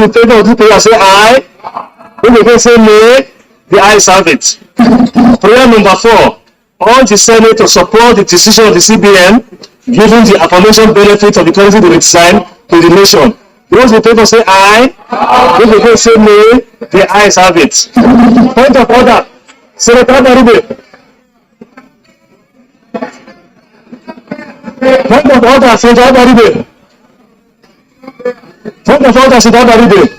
Those in favor of this prayer say aye. Those against say nay. The ayes have it. Prayer number 4. Urge the Senate to support the decision of the CBN giving the aforementioned benefit of the currency they resign to the nation. Those in favor say aye. Those against say nay. The ayes have it. Point of order. Senator Abaribe. Point of order, Senator Abaribe. Point of order, Senator Abaribe.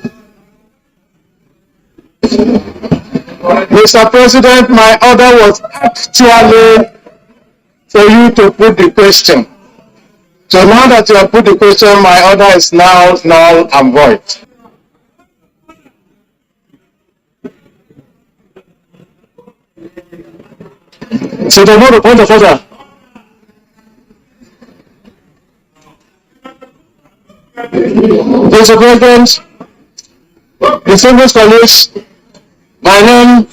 Mr. President, my order was actually for you to put the question. So now that you have put the question, my order is now null and void. So there's not a point of order. Mr. President, distinguished colleagues, my name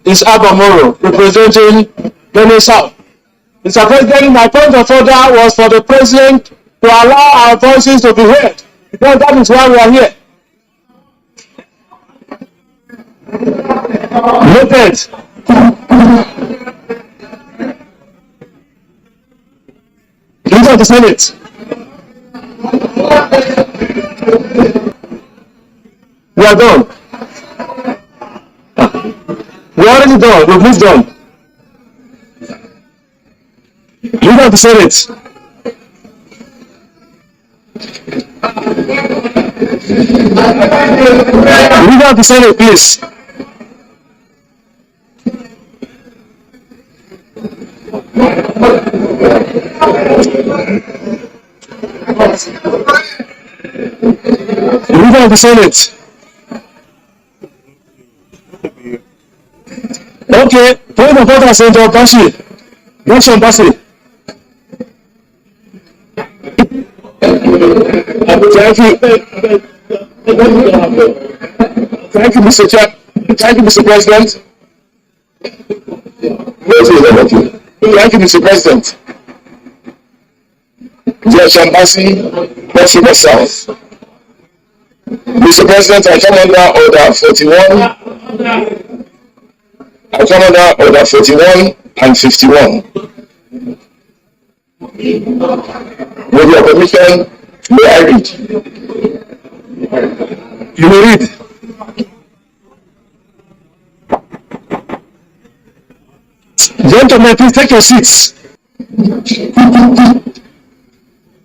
is Abamoro, representing Benue South. Mr. President, my point of order was for the President to allow our voices to be heard, because that is why we are here. Noted. Leader of the Senate. We are done. We are already done. We've moved on. Leader of the Senate. Leader of the Senate, please. Leader of the Senate. Okay, point of order, Senator Bashi. Motion Bashi. Thank you. Thank you, Mr. Chair. Thank you, Mr. President. Thank you, Mr. President. Dear Shambasi, Cross River South. Mr. President, I come under order 41. I come under order 41 and 51. With your permission, may I read? You may read. Gentlemen, please take your seats.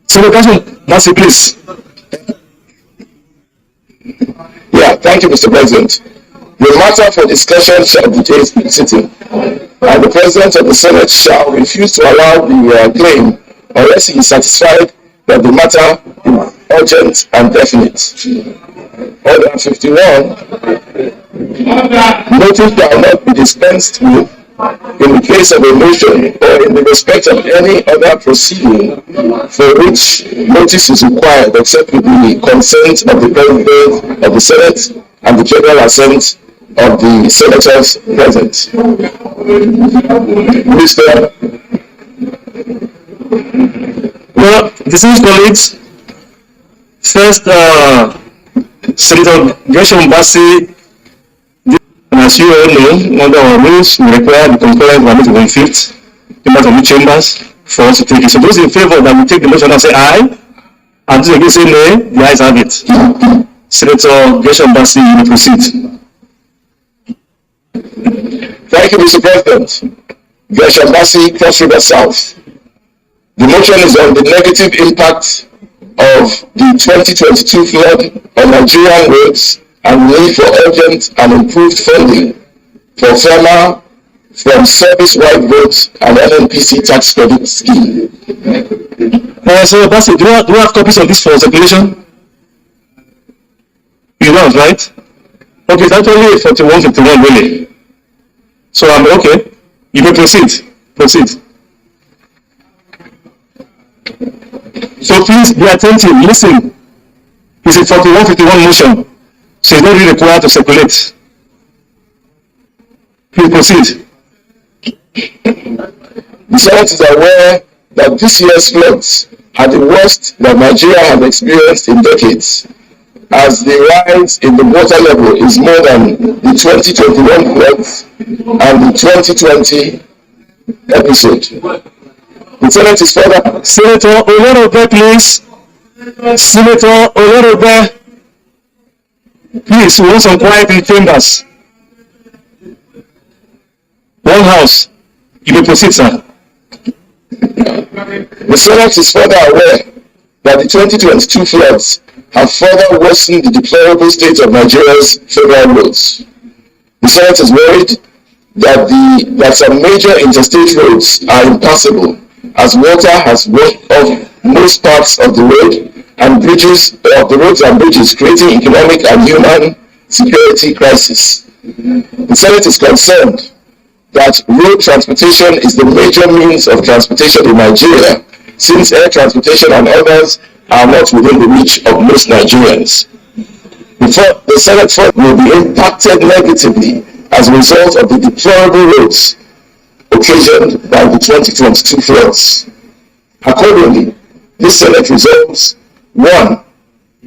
Senator Bashi, please. Yeah, thank you, Mr. President. The matter for discussion shall be today's sitting, and the President of the Senate shall refuse to allow the claim unless he is satisfied that the matter is urgent and definite. Order 51. Notice shall not be dispensed with in the case of a motion or in the respect of any other proceeding for which notice is required except with the consent of the President of the Senate and the general assent of the senators present. Mr. Well, distinguished colleagues, first, Senator Gershom Bassey, as you all know, under our rules, we require the concurrent of 1/5 members of the chambers for us to take it. So those in favor that we take the motion and say aye, and those against say nay, the ayes have it. Senator Gershom Bassey, you may proceed. Thank you, Mr. President. Gershom Bassey, Cross River South. The motion is on the negative impact of the 2022 flood on Nigerian roads and the need for urgent and improved funding for farmer from service-wide roads and NNPC tax credit scheme. So Bassey, do you have copies of this for circulation? You don't, right? Okay, it's actually 41-51 really. So I'm okay. You may proceed. Proceed. So please be attentive. Listen. It's a 41-51 motion. So it's not really required to circulate. Please proceed. The Senate is aware that this year's floods are the worst that Nigeria has experienced in decades, as the rise in the water level is more than the 2021 floods and the 2020 episode. The Senate is further. Senator Olorobe, please. Senator Olorobe, please, we want some quiet in the chambers. One house. You may proceed, sir. The Senate is further aware that the 2022 floods have further worsened the deplorable state of Nigeria's federal roads. The Senate is worried that some major interstate roads are impassable as water has washed off most parts of the road and bridges of the roads and bridges, creating economic and human security crisis. The Senate is concerned that road transportation is the major means of transportation in Nigeria, since air transportation and others are not within the reach of most Nigerians. The Senate will be impacted negatively as a result of the deplorable roads occasioned by the 2022 floods. Accordingly, this Senate resolves: 1.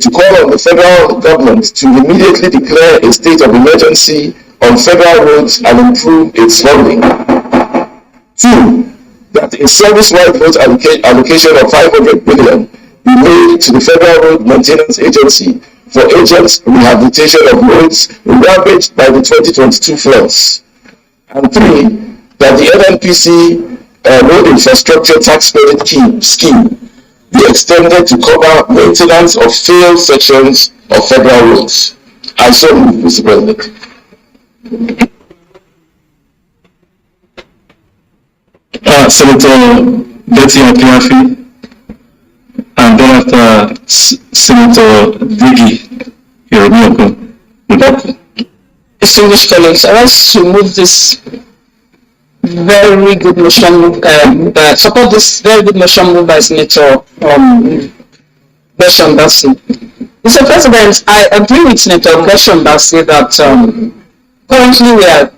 To call on the federal government to immediately declare a state of emergency on federal roads and improve its funding. 2. That a service-wide road allocation of 500 billion be made to the Federal Road Maintenance Agency for agents' rehabilitation of roads ravaged by the 2022 floods. And 3. That the NNPC Road Infrastructure Tax Credit Scheme be extended to cover maintenance of failed sections of federal roads. I so move, Mr. President. Senator Betty Akiafi, and then after Senator Digi Yeremioko. Distinguished colleagues, I want to move this very good motion, support this very good motion moved by Senator Besham Bassi. Mr. President, I agree with Senator Besham Bassi that currently we are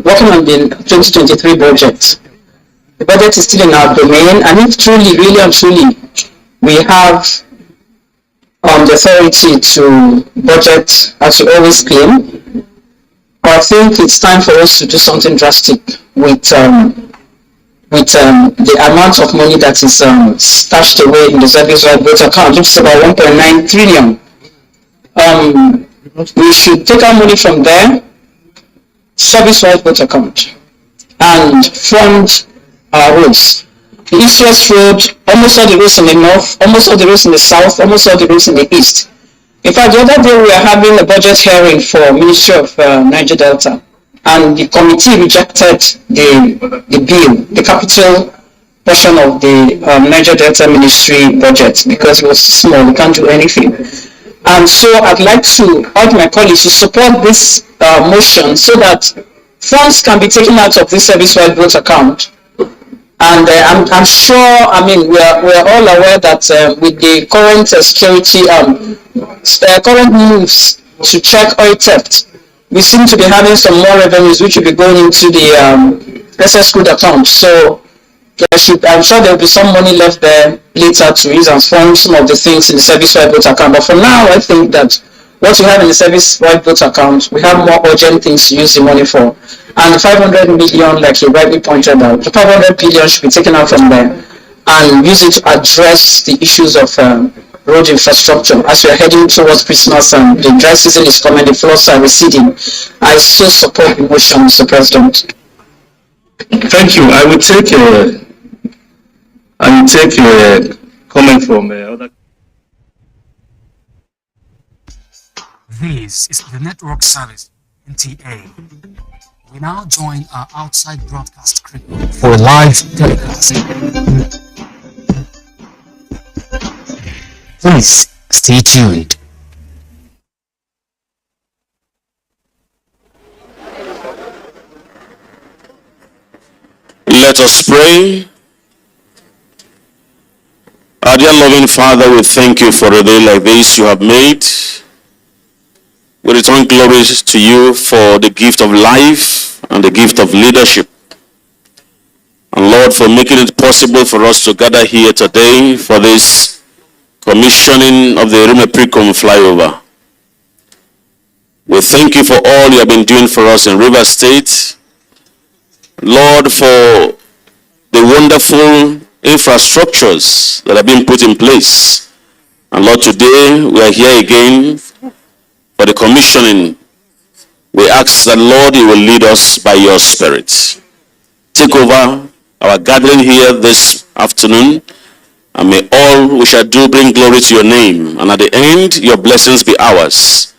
working on the 2023 budget. The budget is still in our domain, and if truly, really and truly, we have the authority to budget, as we always claim, I think it's time for us to do something drastic with the amount of money that is stashed away in the service-wide vote account, which is about 1.9 trillion. We should take our money from there, service-wide vote account, and fund our roads. The East-West Road, almost all the roads in the north, almost all the roads in the south, almost all the roads in the east. In fact, the other day we were having a budget hearing for Ministry of Niger Delta, and the committee rejected the bill, the capital portion of the Niger Delta Ministry budget, because it was small, we can't do anything. And so I'd like to urge my colleagues to support this motion so that funds can be taken out of this service-wide vote account. And I'm sure, I mean, we are all aware that with the current security, current moves to check oil theft, we seem to be having some more revenues which will be going into the SS Good account. So I'm sure there will be some money left there later to use and fund some of the things in the service-wide vote account. But for now, I think that what we have in the service-wide vote account, we have more urgent things to use the money for. And the 500 million, like you rightly pointed out, the 500 billion should be taken out from there and use it to address the issues of road infrastructure. As we are heading towards Christmas and the dry season is coming, the floods are receding. I so support the motion, Mr. President. Thank you. I will take a comment from other. This is the network service, NTA. We now join our outside broadcast crew for a live telecast. Please stay tuned. Let us pray. Our dear loving Father, we thank you for a day like this you have made. We return glory to you for the gift of life and the gift of leadership. And Lord, for making it possible for us to gather here today for this commissioning of the Erume Precom flyover. We thank you for all you have been doing for us in River State. Lord, for the wonderful infrastructures that have been put in place. And Lord, today we are here again for the commissioning. We ask that, Lord, you will lead us by your Spirit. Take over our gathering here this afternoon, and may all we shall do bring glory to your name. And at the end, your blessings be ours.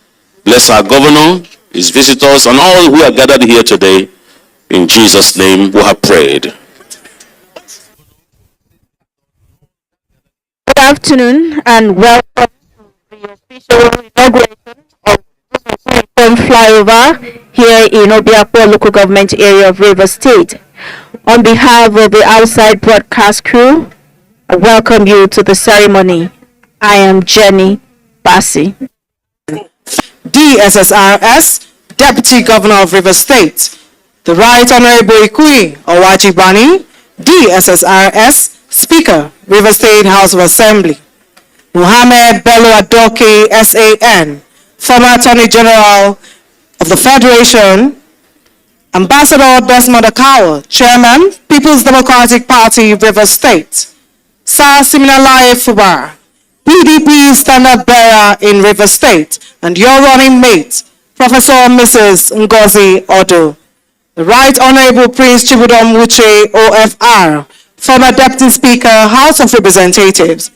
Bless our governor, his visitors, and all who are gathered here today. In Jesus' name we have prayed. Good afternoon and welcome to the official inauguration of this flyover here in Obiakpo local government area of River State. On behalf of the outside broadcast crew, I welcome you to the ceremony. I am Jenny Bassi. DSSRS, Deputy Governor of River State, the Right Honorable Ikui Owajibani, DSSRS, Speaker, River State House of Assembly, Mohammed Bello Adoke, SAN, former Attorney General of the Federation, Ambassador Desmond Akawa, Chairman, People's Democratic Party, River State, Sir Siminalaye Fubar, PDP Standard Bearer in River State, and your running mate, Professor Mrs. Ngozi Odo. The Right Honorable Prince Chibudom Uche, OFR, former Deputy Speaker, House of Representatives,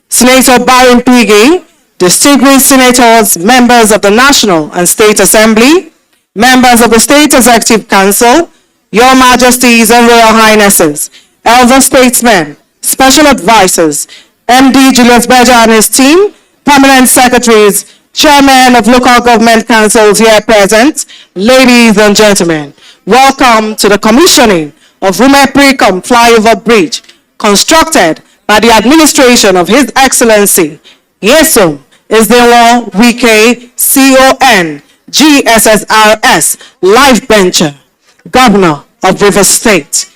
Senator Baron Twiggy, distinguished senators, members of the National and State Assembly, members of the State Executive Council, Your Majesties and Royal Highnesses, elder statesmen, special advisors, MD Julius Berger and his team, permanent secretaries, chairmen of local government councils here present, ladies and gentlemen, welcome to the commissioning of Rume-Precom Flyover Bridge, constructed by the administration of His Excellency Yesom Isdewo Wike, CON, GSSRS, Life Venture, Governor of River State.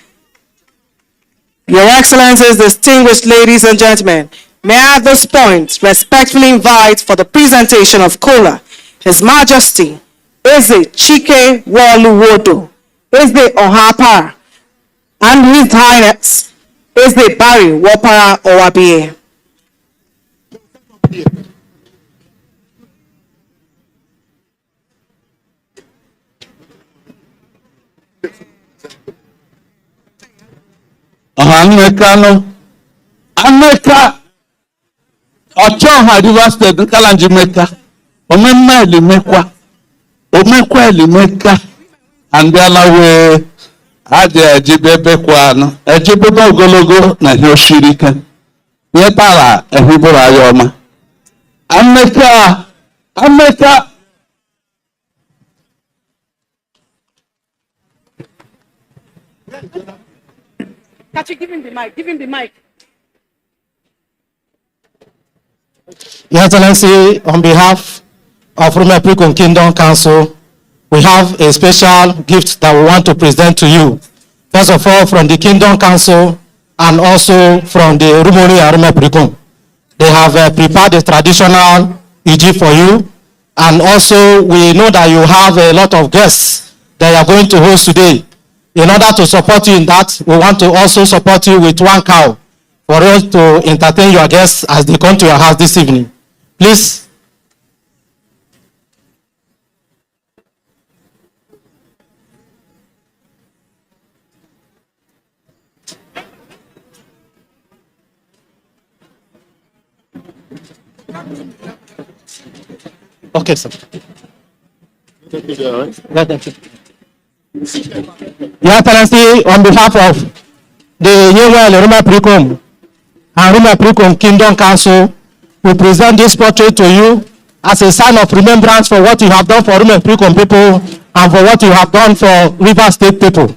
Your Excellencies, distinguished ladies and gentlemen, may I at this point respectfully invite for the presentation of Kola, His Majesty Eze Chike Woluwodo, Eze Ohapara, and His Highness Eze Barry Wopara Owabie. Ameka Ochoha River State Nkalanji Meka Omemma Elimekwa Omekwa Elimeka Andela we Adi Ejibebe Kwano Ejibebe Ogologo na Hioshirika Yetara Ehibura Ayoma Ameka Kachi, give him the mic. Your Excellency, on behalf of Rume-Precom Kingdom Council, we have a special gift that we want to present to you. First of all, from the Kingdom Council and also from the Rumori and Rume-Precom. They have prepared a traditional EG for you, and also we know that you have a lot of guests that you are going to host today. In order to support you in that, we want to also support you with one cow for us to entertain your guests as they come to your house this evening. Please. Okay, sir. Thank you. Your Excellency, on behalf of the Rume-Precom and Rume-Precom Kingdom Council, we present this portrait to you as a sign of remembrance for what you have done for Rume-Precom people and for what you have done for River State people.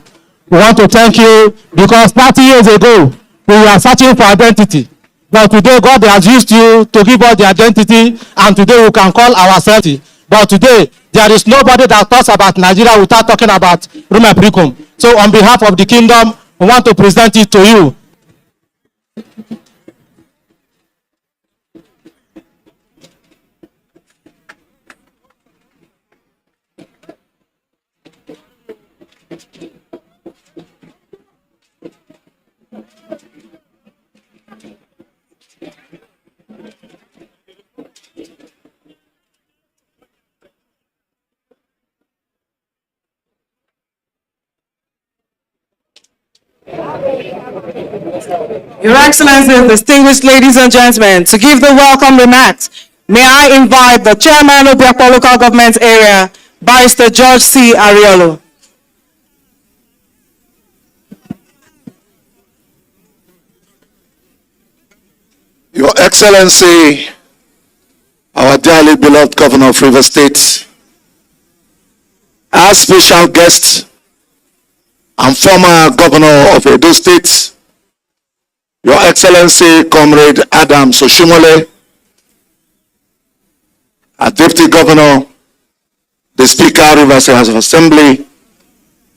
We want to thank you because 30 years ago, we were searching for identity. But today, God has used you to give us the identity, and today we can call ourselves. But today, there is nobody that talks about Nigeria without talking about Rume-Precom. So on behalf of the kingdom, we want to present it to you. Your Excellencies, distinguished ladies and gentlemen, to give the welcome remarks, may I invite the Chairman of the Akwa Local Government Area, Barrister George C. Ariolo. Your Excellency, our dearly beloved Governor of Rivers State, our special guest and former Governor of Edo State, Your Excellency, Comrade Adams Oshimole, our Deputy Governor, the Speaker, Rivers House of Assembly,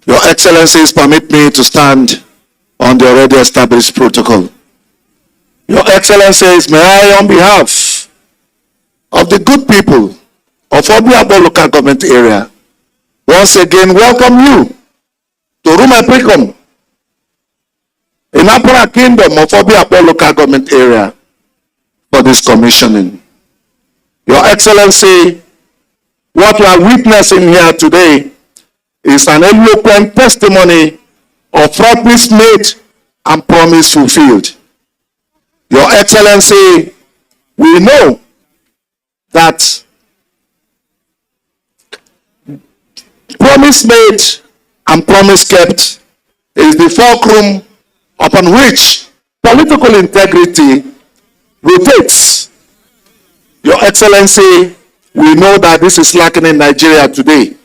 Your Excellencies, permit me to stand on the already established protocol. Your Excellencies, may I, on behalf of the good people of Obiabo local government area, once again welcome you to Rume Prikom in Apara Kingdom of Obiabo local government area for this commissioning. Your Excellency, what we are witnessing here today is an eloquent testimony of promise made and promise fulfilled. Your Excellency, we know that promise made and promise kept is the fulcrum upon which political integrity rotates. Your Excellency, we know that this is lacking in Nigeria today,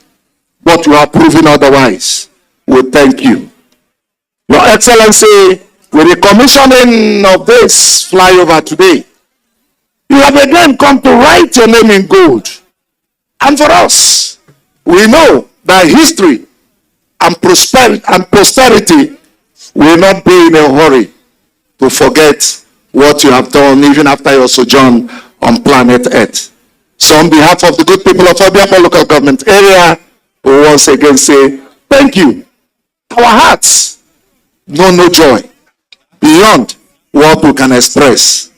but you are proving otherwise. We thank you. Your Excellency, with the commissioning of this flyover today, you have again come to write your name in gold. And for us, we know that history and posterity will not be in a hurry to forget what you have done even after your sojourn on planet Earth. So on behalf of the good people of Obiabo local government area, we once again say thank you. Our hearts know no joy beyond what we can express.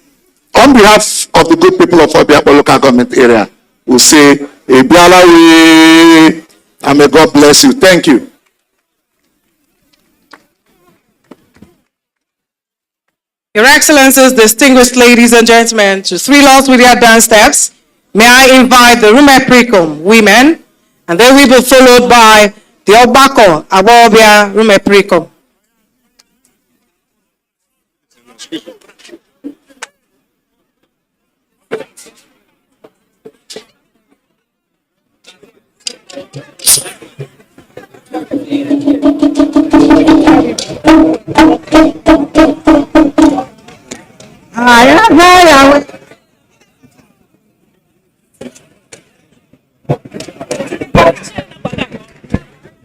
On behalf of the good people of Obiabo local government area, we say, Ebialawe, and may God bless you. Thank you. Your Excellencies, distinguished ladies and gentlemen, to three laws with their dance steps, may I invite the Rume Prikom women, and they will be followed by the Obako Abobia Rume Prikom.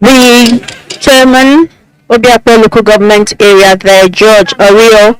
The Chairman of the Akwa Local Government Area there, George Ariel.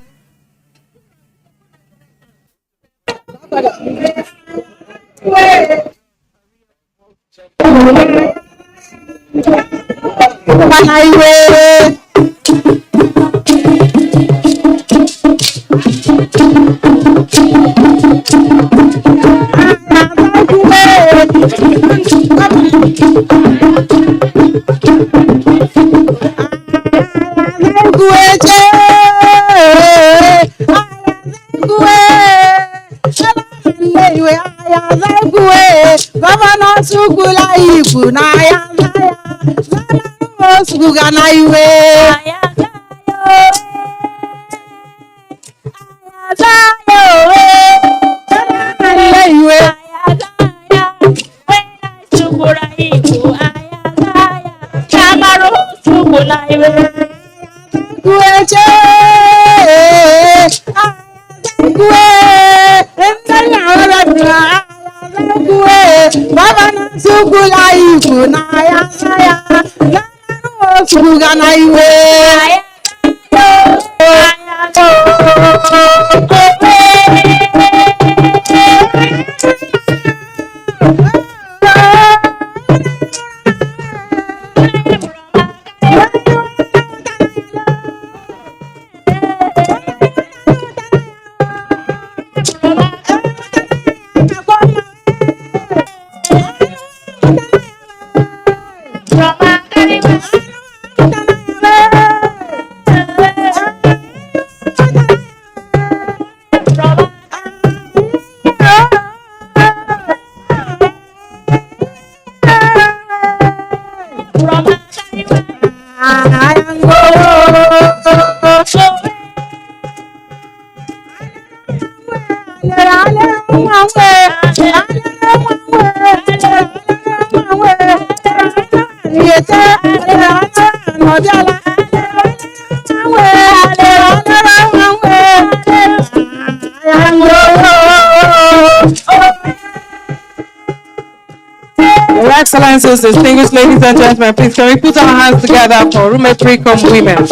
Your Excellencies, distinguished ladies and gentlemen, please can we put our hands together for Rume Precom women?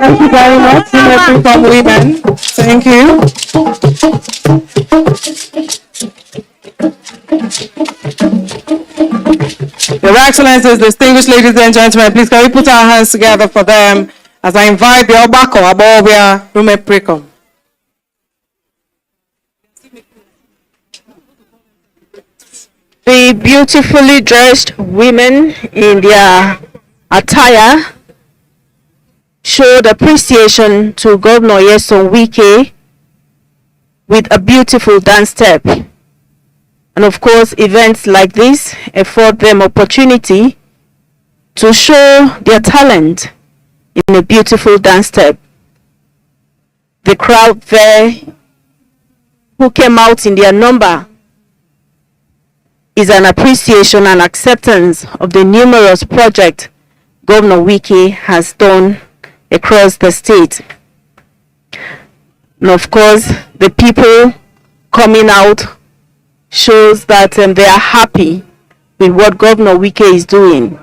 Thank you very much, Rume Precom women. Thank you. Your Excellencies, distinguished ladies and gentlemen, please can we put our hands together for them as I invite the Obako Abobia Rume Precom. The beautifully dressed women in their attire showed appreciation to Governor Nyesom Wike with a beautiful dance step. And of course, events like this afford them opportunity to show their talent in a beautiful dance step. The crowd there who came out in their number is an appreciation and acceptance of the numerous projects Governor Wike has done across the state. And of course, the people coming out shows that they are happy with what Governor Wike is doing.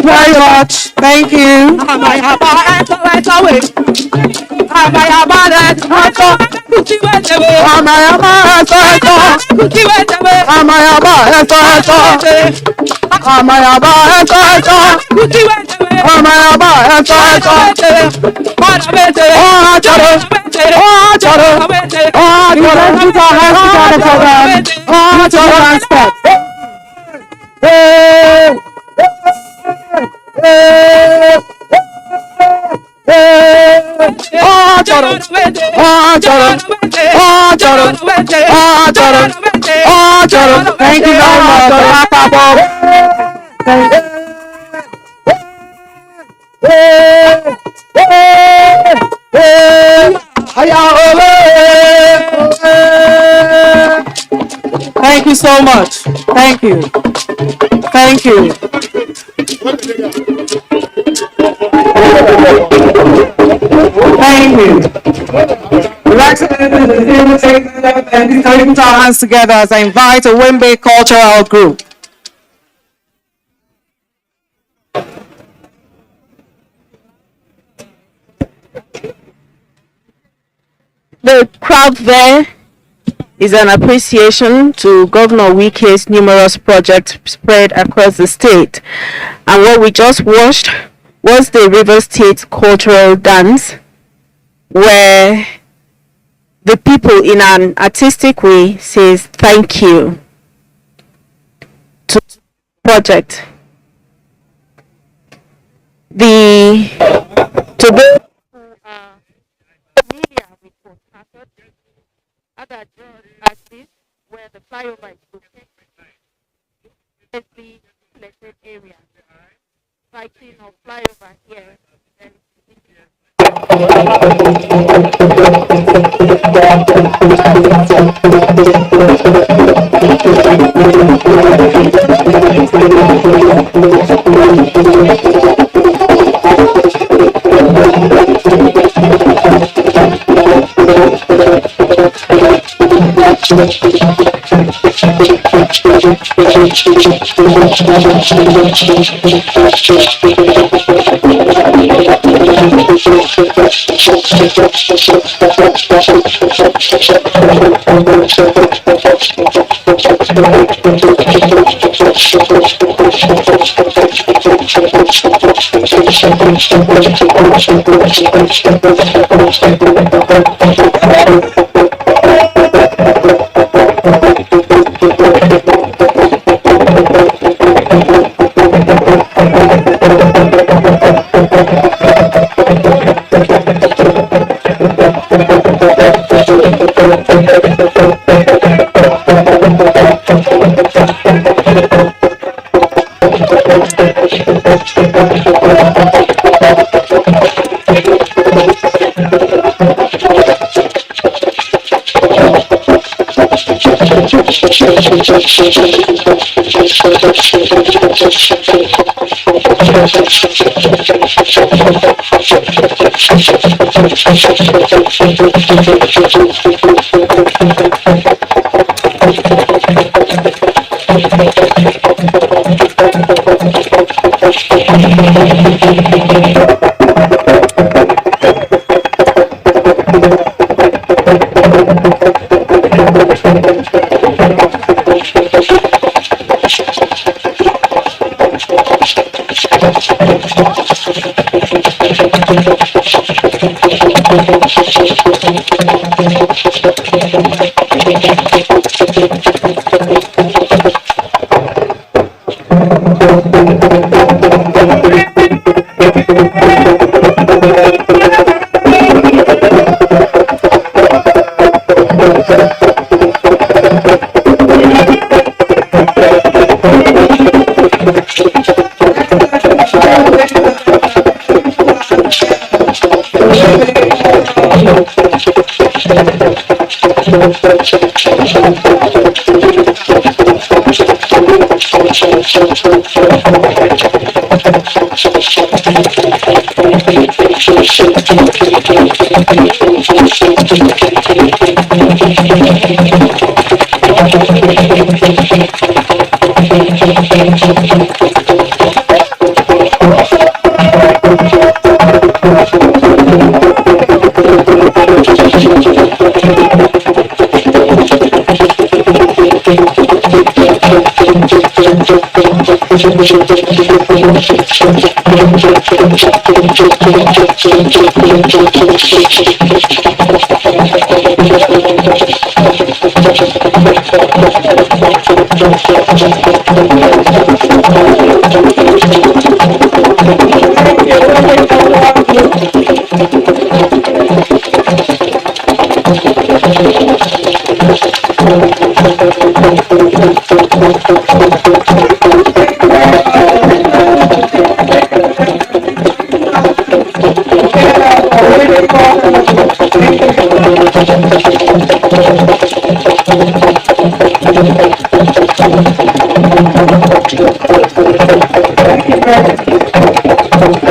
Very much. Thank you. Thank you very much. Thank you so much. Thank you. Thank you. Thank you. Relax and put our hands together as I invite a Wembe cultural group. The crowd there is an appreciation to Governor Wike's numerous projects spread across the state. And what we just watched was the River State cultural dance, where the people in an artistic way says thank you to the project. The media report started other artists where the flyover is located, especially selected areas. Sighting of flyover here.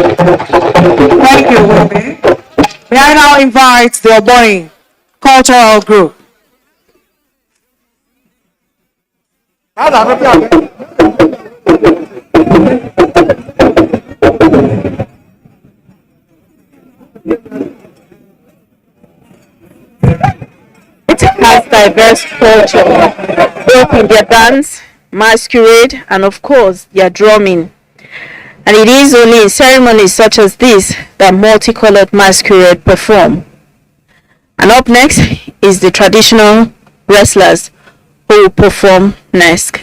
Thank you, Webe. May I now invite the Oboi Cultural Group. It has diverse culture, both in their dance, masquerade, and of course their drumming. And it is only in ceremonies such as this that multicolored masquerade perform. And up next is the traditional wrestlers who will perform next.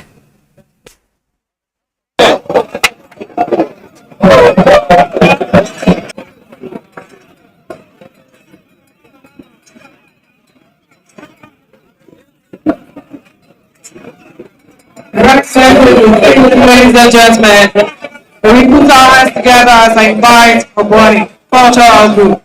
Ladies and gentlemen, we put our hands together as I invite Oboi Cultural Group.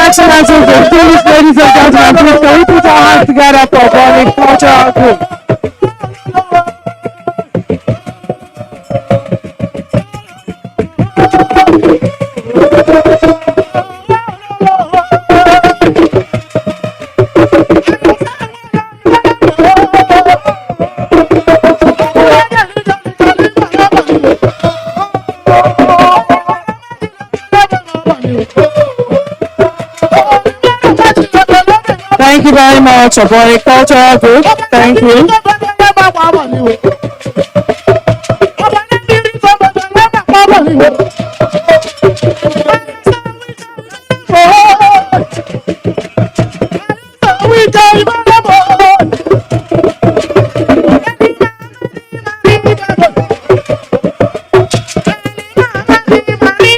Excellencies, ladies and gentlemen, please can we put our hands together for God? Oboni Cultural Group. Thank you very much, Oboni Cultural Group. Thank you.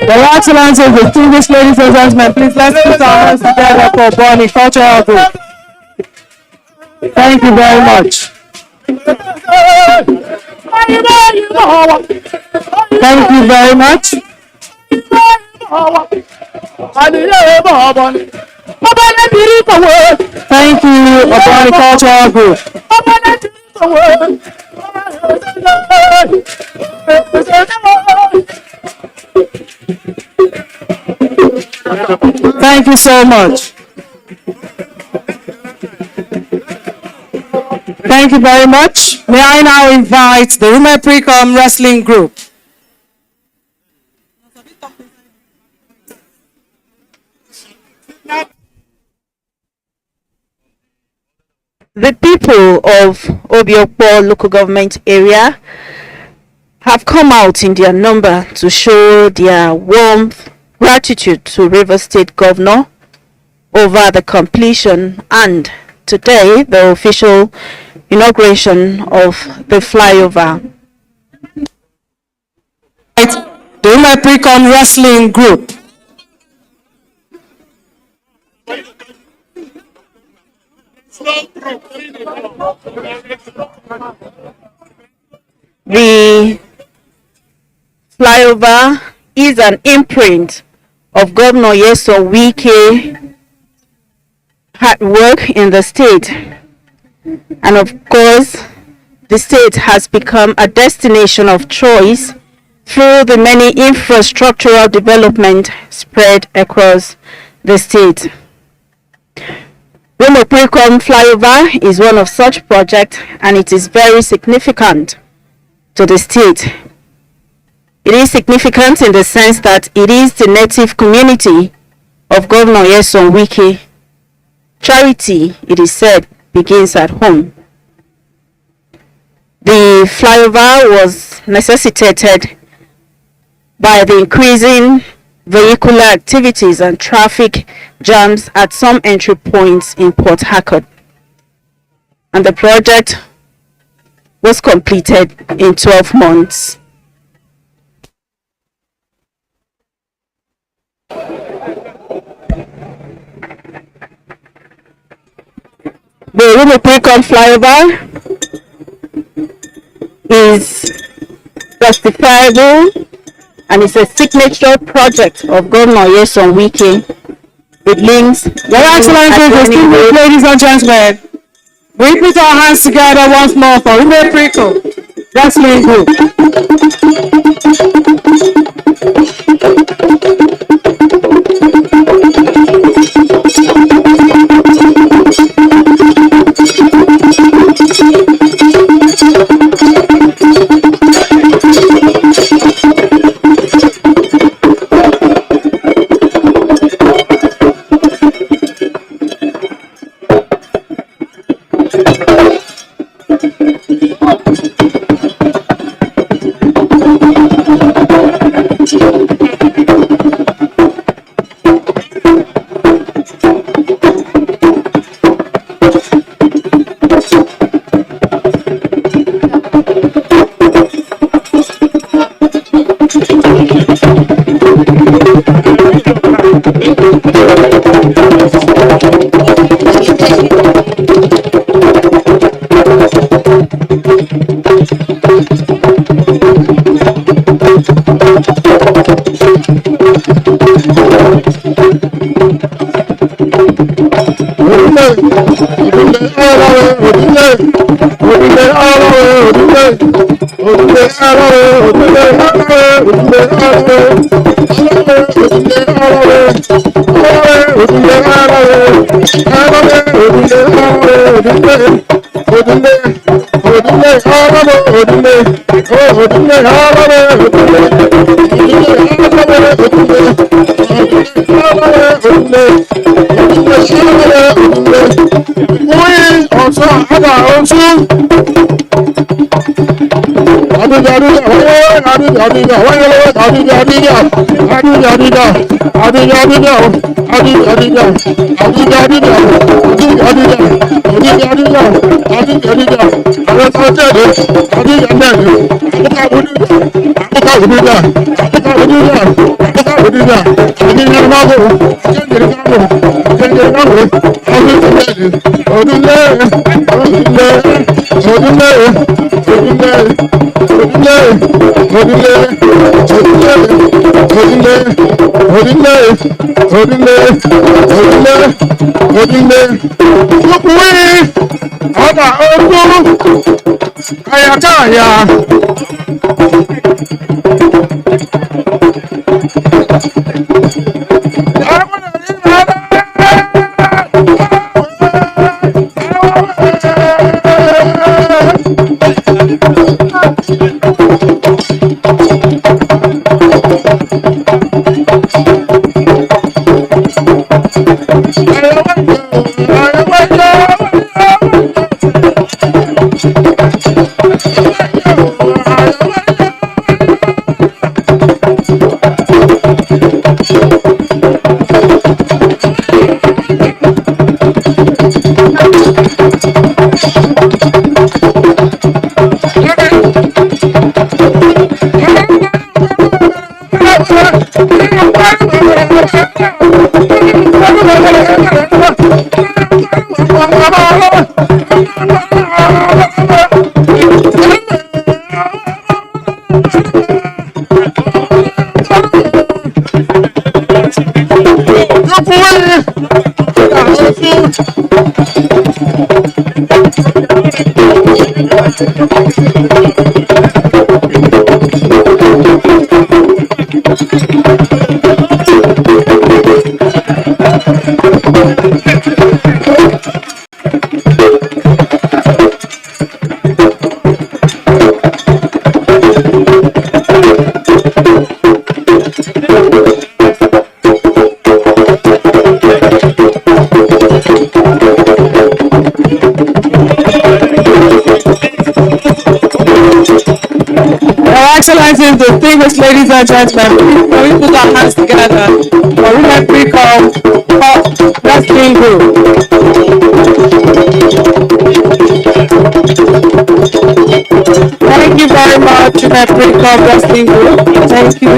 Your Excellencies, distinguished ladies and gentlemen, please let's put our hands together for Oboni Cultural Group. Thank you very much. Thank you very much. Thank you, Oboni Cultural Group. Thank you so much. Thank you very much. May I now invite the Women Precom Wrestling Group. The people of Obiokpo local government area have come out in their number to show their warm gratitude to Rivers State Governor over the completion and today the official inauguration of the flyover. The Women Precom Wrestling Group. The flyover is an imprint of Governor Nyesom Wike hard work in the state, and of course the state has become a destination of choice through the many infrastructural development spread across the state. Remo Precom flyover is one of such projects, and it is very significant to the state. It is significant in the sense that it is the native community of Governor Nyesom Wike. Charity, it is said, begins at home. The flyover was necessitated by the increasing vehicular activities and traffic jams at some entry points in Port Harcourt, and the project was completed in 12 months. The Remo Precom flyover is justifiable and it's a signature project of Governor Nyesom Wike. It links. Your Excellencies, distinguished ladies and gentlemen, we put our hands together once more for Women Precom Wrestling Group. Excellencies, distinguished ladies and gentlemen, can we put our hands together for Women Pre-Com Wrestling Group? Thank you very much, Women Pre-Com Wrestling Group. Thank you.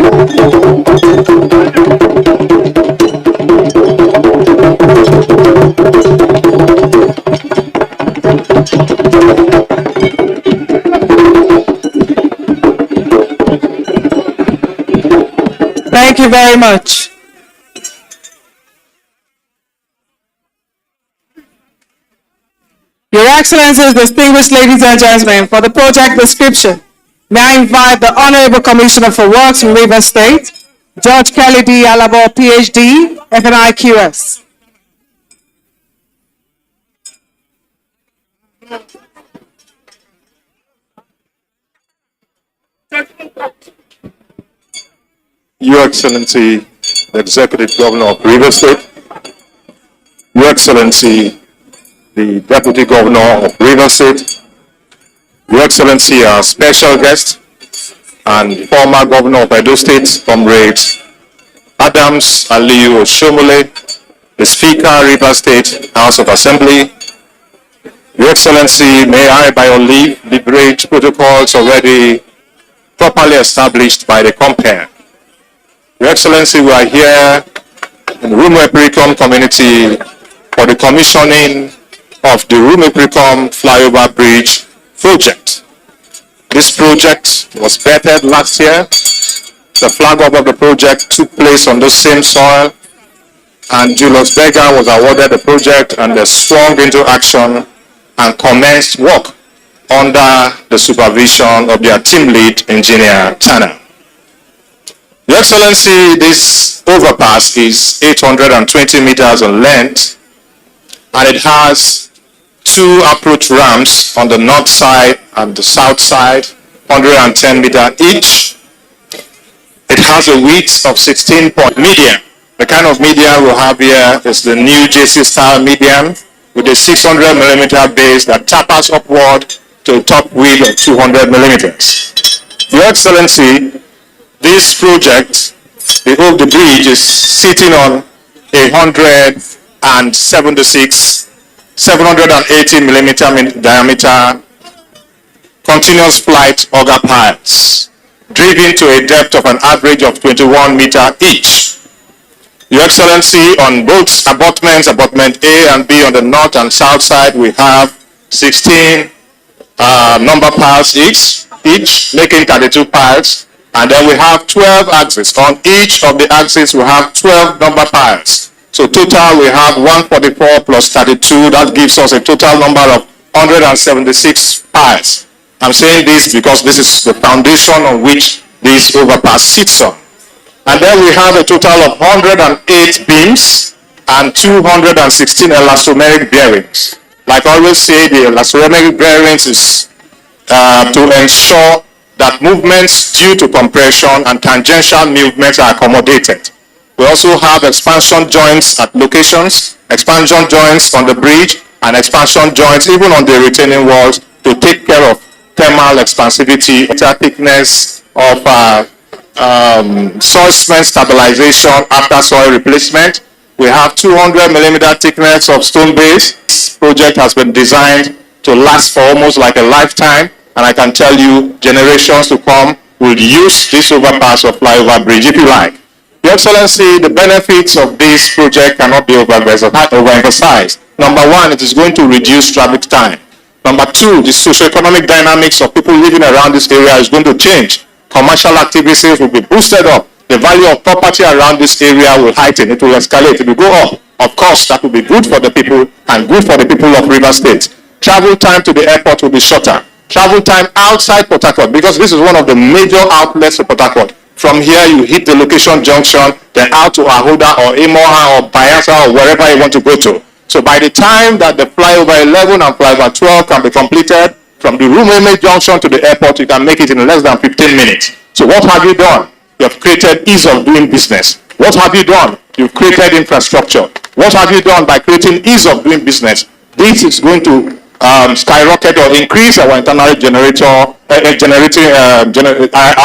Thank you very much. Your Excellencies, distinguished ladies and gentlemen, for the project description, may I invite the Honorable Commissioner for Works in Rivers State, George Kelly D. Alabo, PhD, FNIQS. Your Excellency, the Executive Governor of Rivers State, Your Excellency, the Deputy Governor of Rivers State, Your Excellency, our special guest, and former Governor of Edo State, Comrade Adams Aliyu Oshomole, the Speaker, Rivers State House of Assembly. Your Excellency, may I, by your leave, liberate protocols already properly established by the compare. Your Excellency, we are here in the Rumo Pre-Com community for the commissioning of the Rumo Pre-Com Flyover Bridge project. This project was vetted last year. The flag off of the project took place on the same soil, and Julius Berger was awarded the project, and they swung into action and commenced work under the supervision of their team lead, Engineer Tanner. Your Excellency, this overpass is 820 meters in length, and it has two approach ramps on the north side and the south side, 110 meters each. It has a width of 16 point median. The kind of median we have here is the new JC style median with a 600 millimeter base that tapers upward to a top width of 200 millimeters. Your Excellency, this project, the bridge is sitting on 780 millimeter diameter continuous plight auger piles, driven to a depth of an average of 21 meters each. Your Excellency, on both abutments, abutment A and B on the north and south side, we have 16 number piles each, making 32 piles. And then we have 12 axes. On each of the axes, we have 12 number piles. So total, we have 144 plus 32. That gives us a total number of 176 piles. I'm saying this because this is the foundation on which this overpass sits on. And then we have a total of 108 beams and 216 elastomeric bearings. Like I always say, the elastomeric bearings is to ensure that movements due to compression and tangential movements are accommodated. We also have expansion joints at locations, expansion joints on the bridge, and expansion joints even on the retaining walls to take care of thermal expansivity, thickness of soil cement stabilization after soil replacement. We have 200 millimeter thickness of stone base. This project has been designed to last for almost like a lifetime. And I can tell you, generations to come will use this overpass or flyover bridge if you like. Your Excellency, the benefits of this project cannot be overemphasized. Number one, it is going to reduce traffic time. Number two, the socioeconomic dynamics of people living around this area is going to change. Commercial activities will be boosted up. The value of property around this area will heighten. It will escalate. It will go up. Of course, that will be good for the people and good for the people of Rivers State. Travel time to the airport will be shorter. Travel time outside Port Harcourt, because this is one of the major outlets of Port Harcourt. From here, you hit the location junction, then out to Ahoda or Imoha or Bayelsa or wherever you want to go to. So by the time that the flyover 11 and flyover 12 can be completed, from the Rumeme junction to the airport, you can make it in less than 15 minutes. So what have you done? You have created ease of doing business. What have you done? You've created infrastructure. What have you done by creating ease of doing business? This is going to skyrocket or increase our internal generating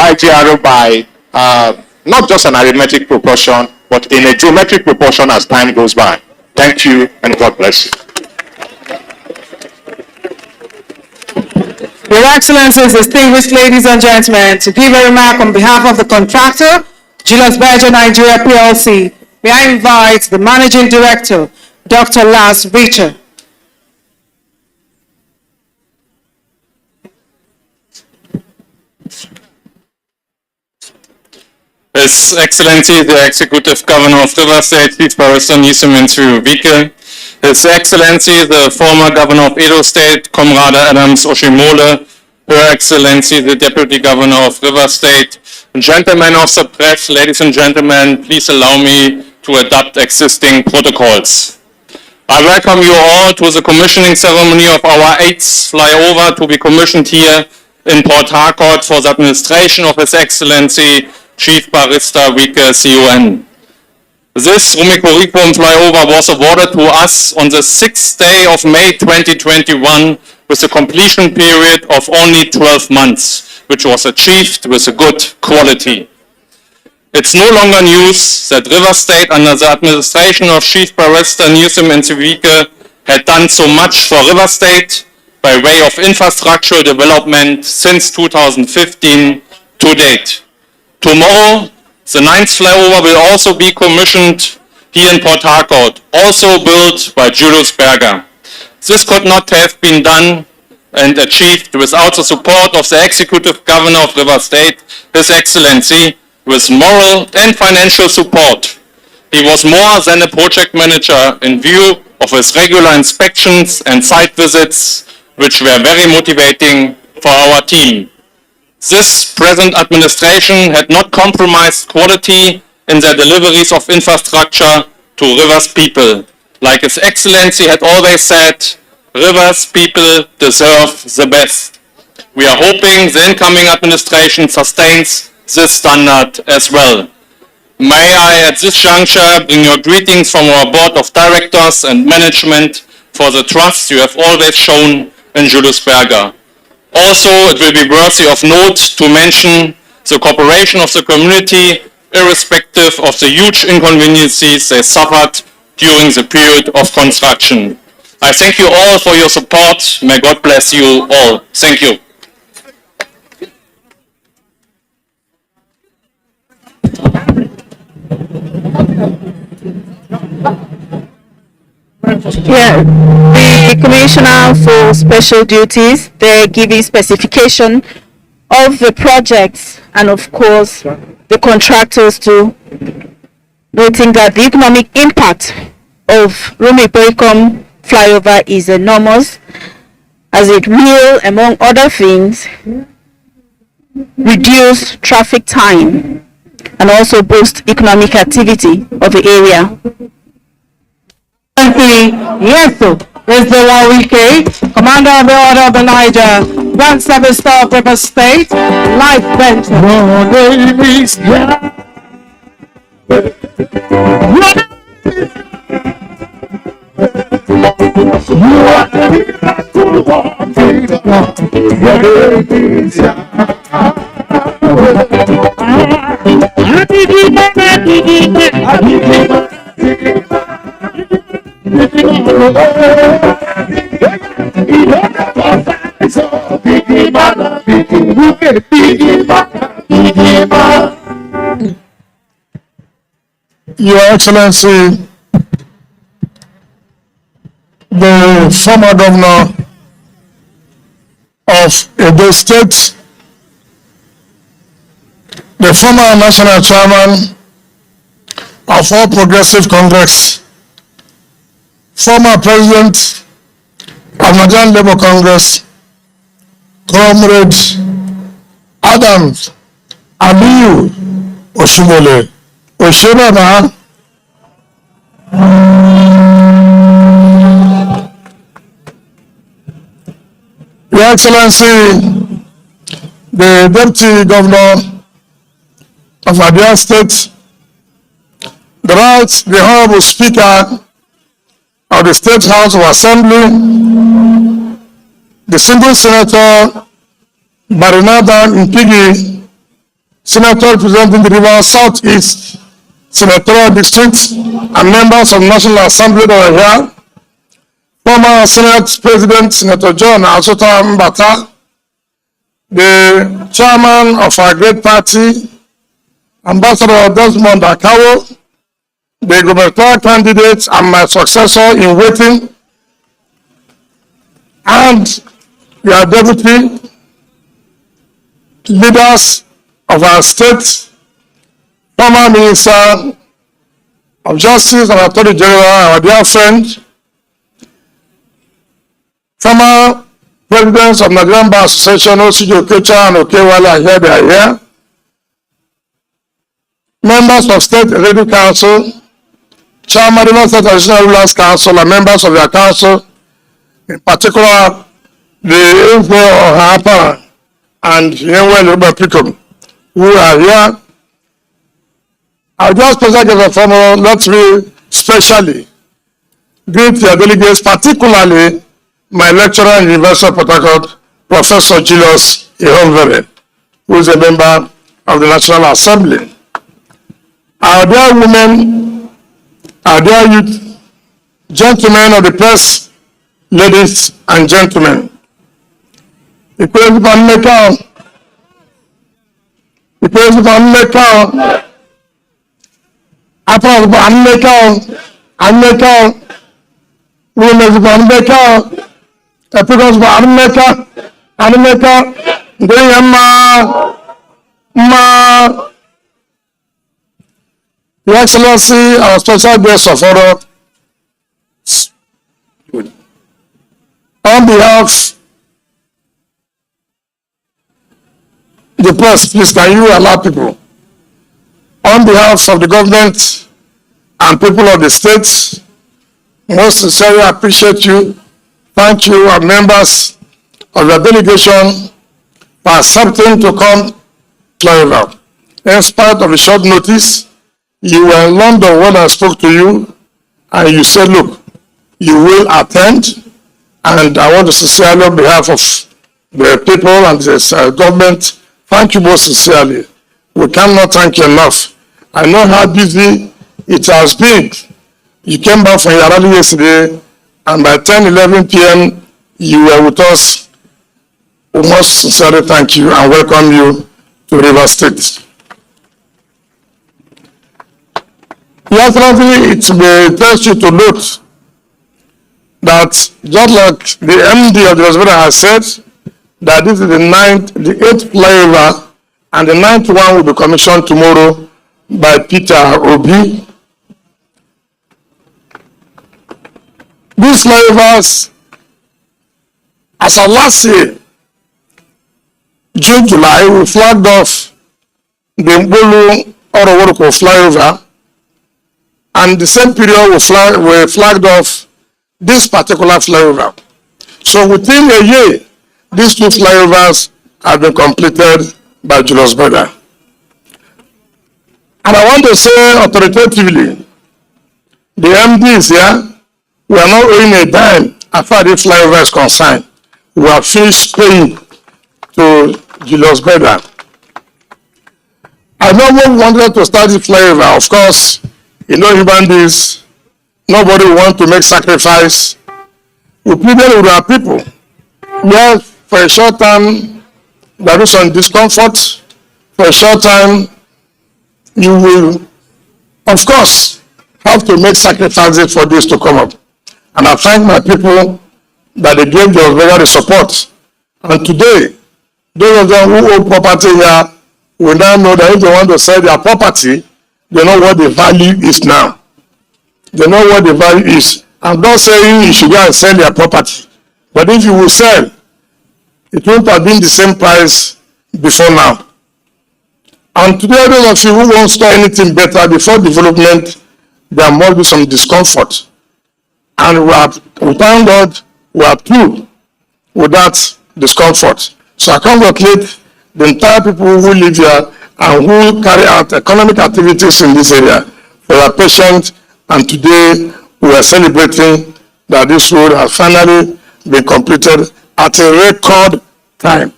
IGRO by not just an arithmetic proportion, but in a geometric proportion as time goes by. Thank you, and God bless you. Your Excellencies, distinguished ladies and gentlemen, to give a remark on behalf of the contractor, Julius Berger Nigeria PLC, may I invite the Managing Director, Dr. Lars Richter. His Excellency, the Executive Governor of Rivers State, Chief Barrister Nisim Wike, His Excellency, the former Governor of Edo State, Comrade Adams Oshimole, Her Excellency, the Deputy Governor of Rivers State, gentlemen of the press, ladies and gentlemen, please allow me to adopt existing protocols. I welcome you all to the commissioning ceremony of our 8th flyover to be commissioned here in Port Harcourt for the administration of His Excellency, Chief Barrister Wike, CON. This Rumiko-Rikum flyover was awarded to us on the 6th day of May 2021 with a completion period of only 12 months, which was achieved with a good quality. It's no longer news that Rivers State under the administration of Chief Barrister Nisim Wike had done so much for Rivers State by way of infrastructural development since 2015 to date. Tomorrow, the 9th flyover will also be commissioned here in Port Harcourt, also built by Julius Berger. This could not have been done and achieved without the support of the Executive Governor of Rivers State, His Excellency, with moral and financial support. He was more than a project manager in view of his regular inspections and site visits which were very motivating for our team. This present administration had not compromised quality in their deliveries of infrastructure to Rivers people. Like His Excellency had always said, Rivers people deserve the best. We are hoping the incoming administration sustains this standard as well. May I at this juncture bring your greetings from our board of directors and management for the trust you have always shown in Julius Berger. Also, it will be worthy of note to mention the cooperation of the community, irrespective of the huge inconveniences they suffered during the period of construction. I thank you all for your support. May God bless you all. Thank you. Yeah, the Commissioner for Special Duties, they're giving specification of the projects and of course the contractors too, noting that the economic impact of Rumi-Boycom flyover is enormous, as it will, among other things, reduce traffic time and also boost economic activity of the area. Yes, Rizwa Wike, Commander of the Order of the Niger, Grand Service Star of River State, Life Bench. Your name is Your Excellency, the former governor of Edo State, the former national chairman of All Progressive Congress, former president of Nigerian Labour Congress, Comrade Adams Aliyu Oshimole Oshibaba, Your Excellency, the Deputy Governor of Abia State, the Honorable Speaker of the State House of Assembly, the single Senator Barinada Mpigi, Senator representing the River Southeast Senatorial District, and members of National Assembly that are here, former Senate President Senator John Asota Mbata, the chairman of our great party, Ambassador Desmond Akawo, the gubernatorial candidate and my successor in waiting, and your deputy leaders of our state, former Minister of Justice and Attorney General, our dear friend, former presidents of Nigerian Bar Association, Osiju Okecha and Okewale, here they are here, members of State Executive Council, Chairman of the State Traditional Rulers Council, and members of their council, in particular the Ife Ohapa and Yenwele Rubapicum, who are here. I'll just present as a former, let me specially greet your delegates, particularly my lecturer in the University of Port Harcourt, Professor Julius Ihonvere, who is a member of the National Assembly. Our dear women, our dear youth, gentlemen of the press, ladies and gentlemen, the President Maker, the President Maker, Apple Maker, women of Maker, the President Maker, Your Excellency, our special guest of honor, on behalf The press, please, can you allow people? On behalf of the government and people of the state, most sincerely appreciate you. Thank you, our members of the delegation, for accepting to come flyover. In spite of the short notice, you were in London when I spoke to you, and you said, look, you will attend, and I want to sincerely, on behalf of the people and the government, thank you most sincerely. We cannot thank you enough. I know how busy it has been. You came back from your rally yesterday, and by 10-11 p.m., you were with us. We must sincerely thank you and welcome you to Rivers State. Yes, it may interest you to note that just like the MD of the hospital has said, that this is the 8th flyover, and the 9th one will be commissioned tomorrow by Peter Obi. These flyovers, as of last year, June, July, we flagged off the Mbulu Oroworoko flyover, and the same period we flagged off this particular flyover. So within a year, these two flyovers have been completed by Julius Berger. And I want to say authoritatively, the MD is here. We are not owing a dime as far as this flyover is concerned. We have finished paying to Julius Berger. I know we wanted to start the flyover. Of course, you know human beings, nobody wants to make sacrifice. We pleaded with our people. Yes, for a short time, there is some discomfort. For a short time, you will, of course, have to make sacrifices for this to come up. And I thank my people that they gave Julius Berger the support. And today, those of them who own property here will now know that if they want to sell their property, they know what the value is now. They know what the value is. I'm not saying you should go and sell your property. But if you will sell, it won't have been the same price before now. And today, those of you who won't store anything better before development, there must be some discomfort. And we thank God, we are through with that discomfort. So I congratulate the entire people who live here and who carry out economic activities in this area for their patience. And today, we are celebrating that this road has finally been completed at a record time.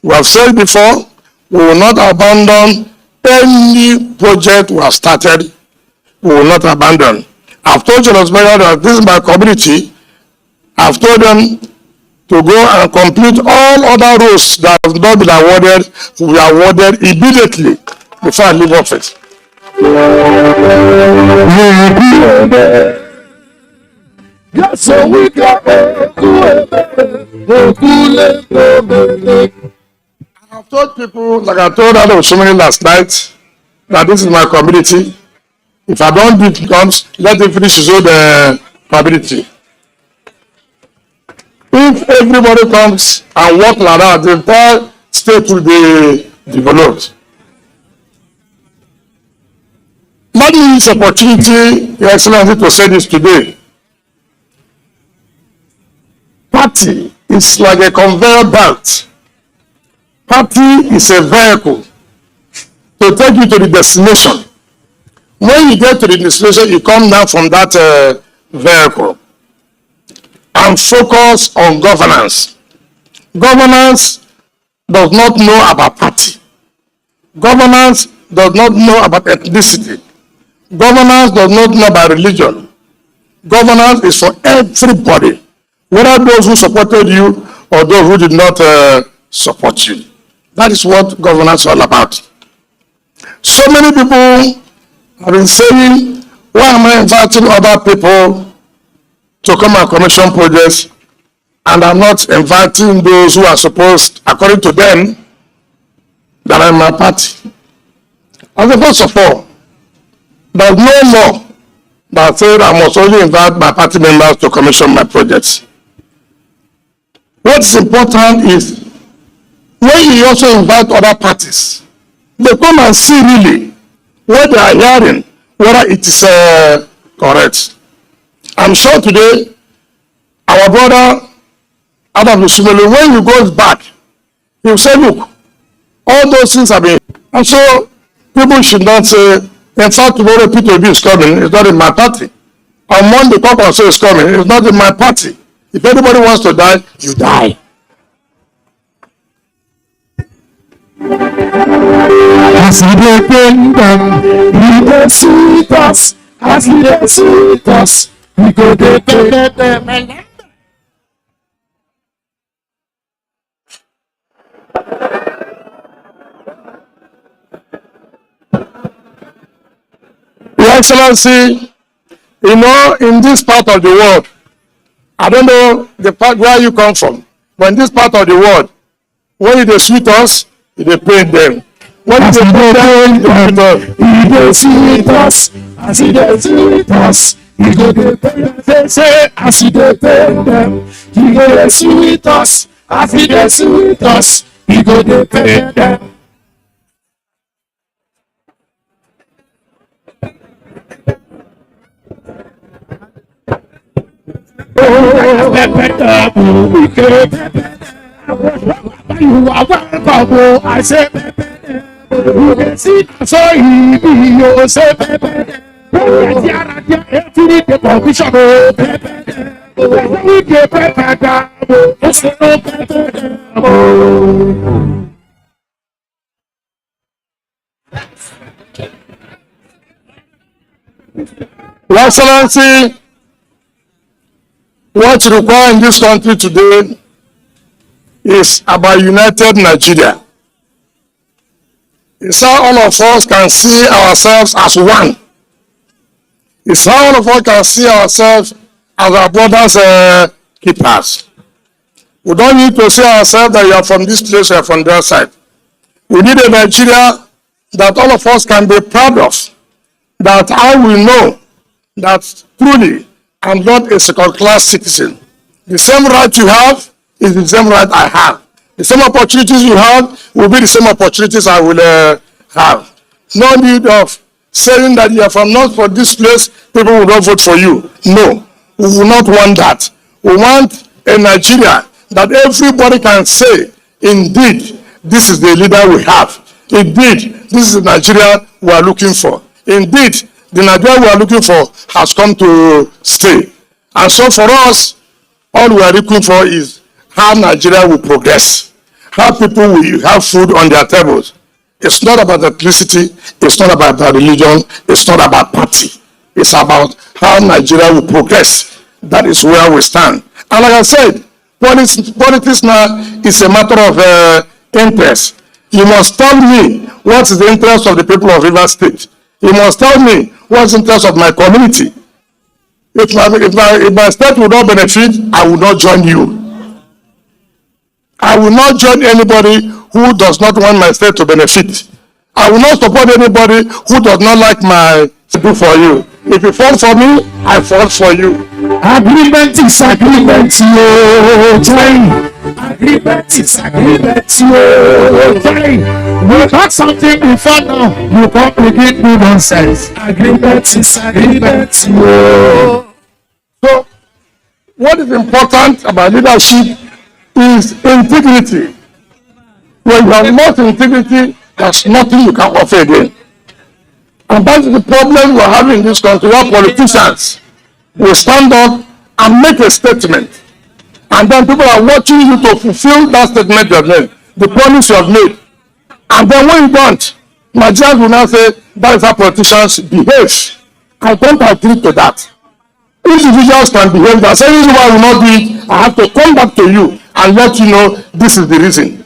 We have said before, we will not abandon any project we have started. We will not abandon. I've told Julius Berger that this is my community. I've told them to go and complete all other roads that have not been awarded, will be awarded immediately before I leave office. I've told people, like I told Adam Shomini last night, that this is my community. If I don't do it comes, let him finish his own community. If everybody comes and work like that, the entire state will be developed. Let me use this opportunity, Your Excellency, to say this today. Party is like a conveyor belt. Party is a vehicle to take you to the destination. When you get to the destination, you come down from that vehicle and focus on governance. Governance does not know about party. Governance does not know about ethnicity. Governance does not know about religion. Governance is for everybody, whether those who supported you or those who did not support you. That is what governance is all about. So many people have been saying, why am I inviting other people to come and commission projects, and I'm not inviting those who are supposed, according to them, that are in my party? And first of all, there's no law that says I must only invite my party members to commission my projects. What's important is when you also invite other parties, they come and see really what they are hearing, whether it is correct. I'm sure today, our brother Adam Usumelu, when he goes back, he will say, look, all those things have been, and so people should not say, in fact, tomorrow P2B is coming, it's not in my party. On Monday, Papa is coming, it's not in my party. If anybody wants to die, you die. As they bring them, he dey sweet us. As he dey sweet us, we go dey pay them. Your Excellency, you know, in this part of the world, I don't know the part where you come from, but in this part of the world, when they sweet us, they pain them. When they pain them, he dey sweet us. As he dey sweet us, he go dey pay them. They say, as he dey pay them, he go dey sweet us. As he dey sweet us, he go dey pay them. You are welcome, I say, you can see, so he be, you say, the condition, Your Excellency, what you require in this country today is about united Nigeria. It's how all of us can see ourselves as one. It's how all of us can see ourselves as our brothers' keepers. We don't need to see ourselves that you are from this place or from that side. We need a Nigeria that all of us can be proud of. That I will know that truly I'm not a second-class citizen. The same right you have is the same right I have. The same opportunities you have will be the same opportunities I will have. No need of saying that you are from not for this place, people will not vote for you. No, we will not want that. We want a Nigeria that everybody can say, indeed, this is the leader we have. Indeed, this is the Nigeria we are looking for. Indeed, the Nigeria we are looking for has come to stay. And so for us, all we are looking for is how Nigeria will progress, how people will have food on their tables. It's not about ethnicity, it's not about religion, it's not about party. It's about how Nigeria will progress. That is where we stand. And like I said, politics now is a matter of interest. You must tell me what is the interest of the people of Rivers State. You must tell me what's the interest of my community. If my state will not benefit, I will not join you. I will not join anybody who does not want my state to benefit. I will not support anybody who does not like my do for you. If you fall for me, I fall for you. Agreement is agreement, yo, join. Agreement is agreement, yo, join. We got something before now, you can't begin with nonsense. Agreement is agreement, yo. So, what is important about leadership is integrity. When you have not integrity, there's nothing you can offer again. And that's the problem we're having in this country, where politicians will stand up and make a statement. And then people are watching you to fulfill that statement you have made, the promise you have made. And then when you don't, Nigerians will now say, that is how politicians behave. I don't agree to that. Individuals can behave that same reason why I will not do it. I have to come back to you and let you know this is the reason.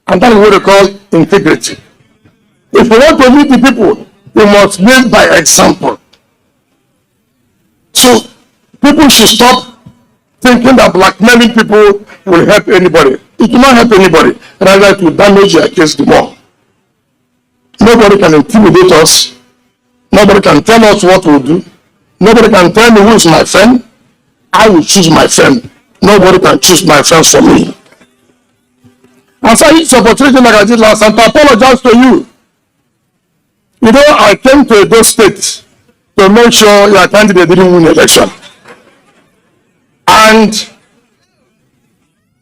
And that is what they call integrity. If you want to lead the people, you must lead by example. So people should stop thinking that blackmailing people will help anybody. It will not help anybody. Rather, it will damage your case the more. Nobody can intimidate us. Nobody can tell us what we'll do. Nobody can tell me who is my friend. I will choose my friend. Nobody can choose my friends for me. And And so I use the opportunity like I did last time to apologize to you. You know, I came to Edo State to make sure your candidate didn't win the election. And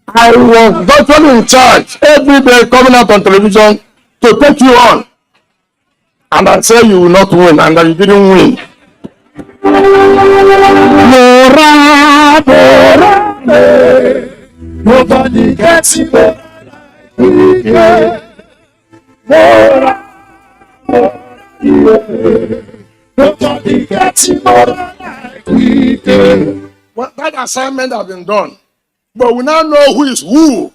I was virtually in charge every day coming out on television to take you on. And I said you will not win and that you didn't win. Nobody gets it like we get. Nobody gets it like we get. Well, that assignment has been done. But we now know who is who.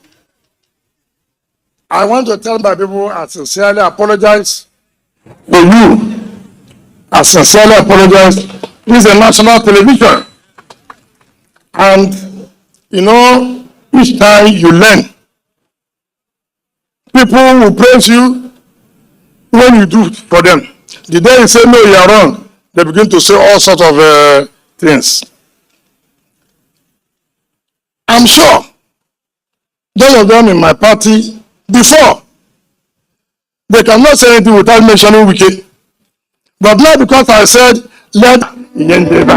I want to tell my people I sincerely apologize to you. I sincerely apologize. This is a national television. And, you know, each time you learn, people will praise you when you do it for them. The day you say, no, you are wrong, they begin to say all sorts of things. I'm sure those of them in my party before, they cannot say anything without mentioning Wiki. But now because I said, let Yendeba.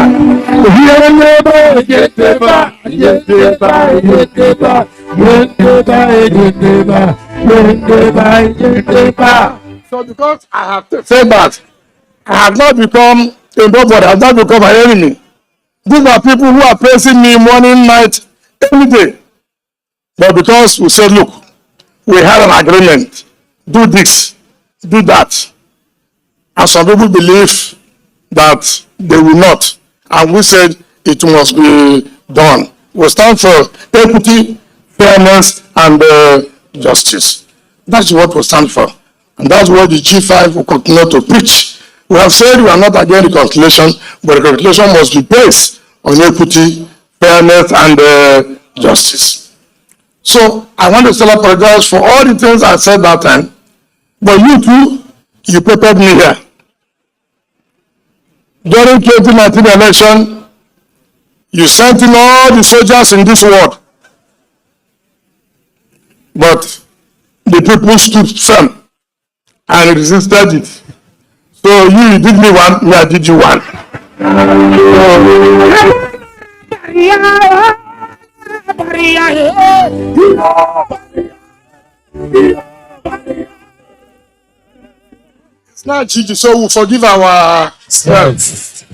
So because I have said that, I have not become a nobody, I have not become an enemy. These are people who are praising me morning, night, every day. But because we said, look, we had an agreement, do this, do that. And some people believe that they will not. And we said it must be done. We stand for equity, fairness, and justice. That's what we stand for. And that's what the G5 will continue to preach. We have said we are not against reconciliation, but reconciliation must be based on equity, fairness, and justice. So I want to still apologize for all the things I said that time. But you too, you prepared me here. During 2019 election, you sent in all the soldiers in this world. But the people stood firm and resisted it. So you did me one, me I did you one. It's not Gigi, so we'll forgive ourselves.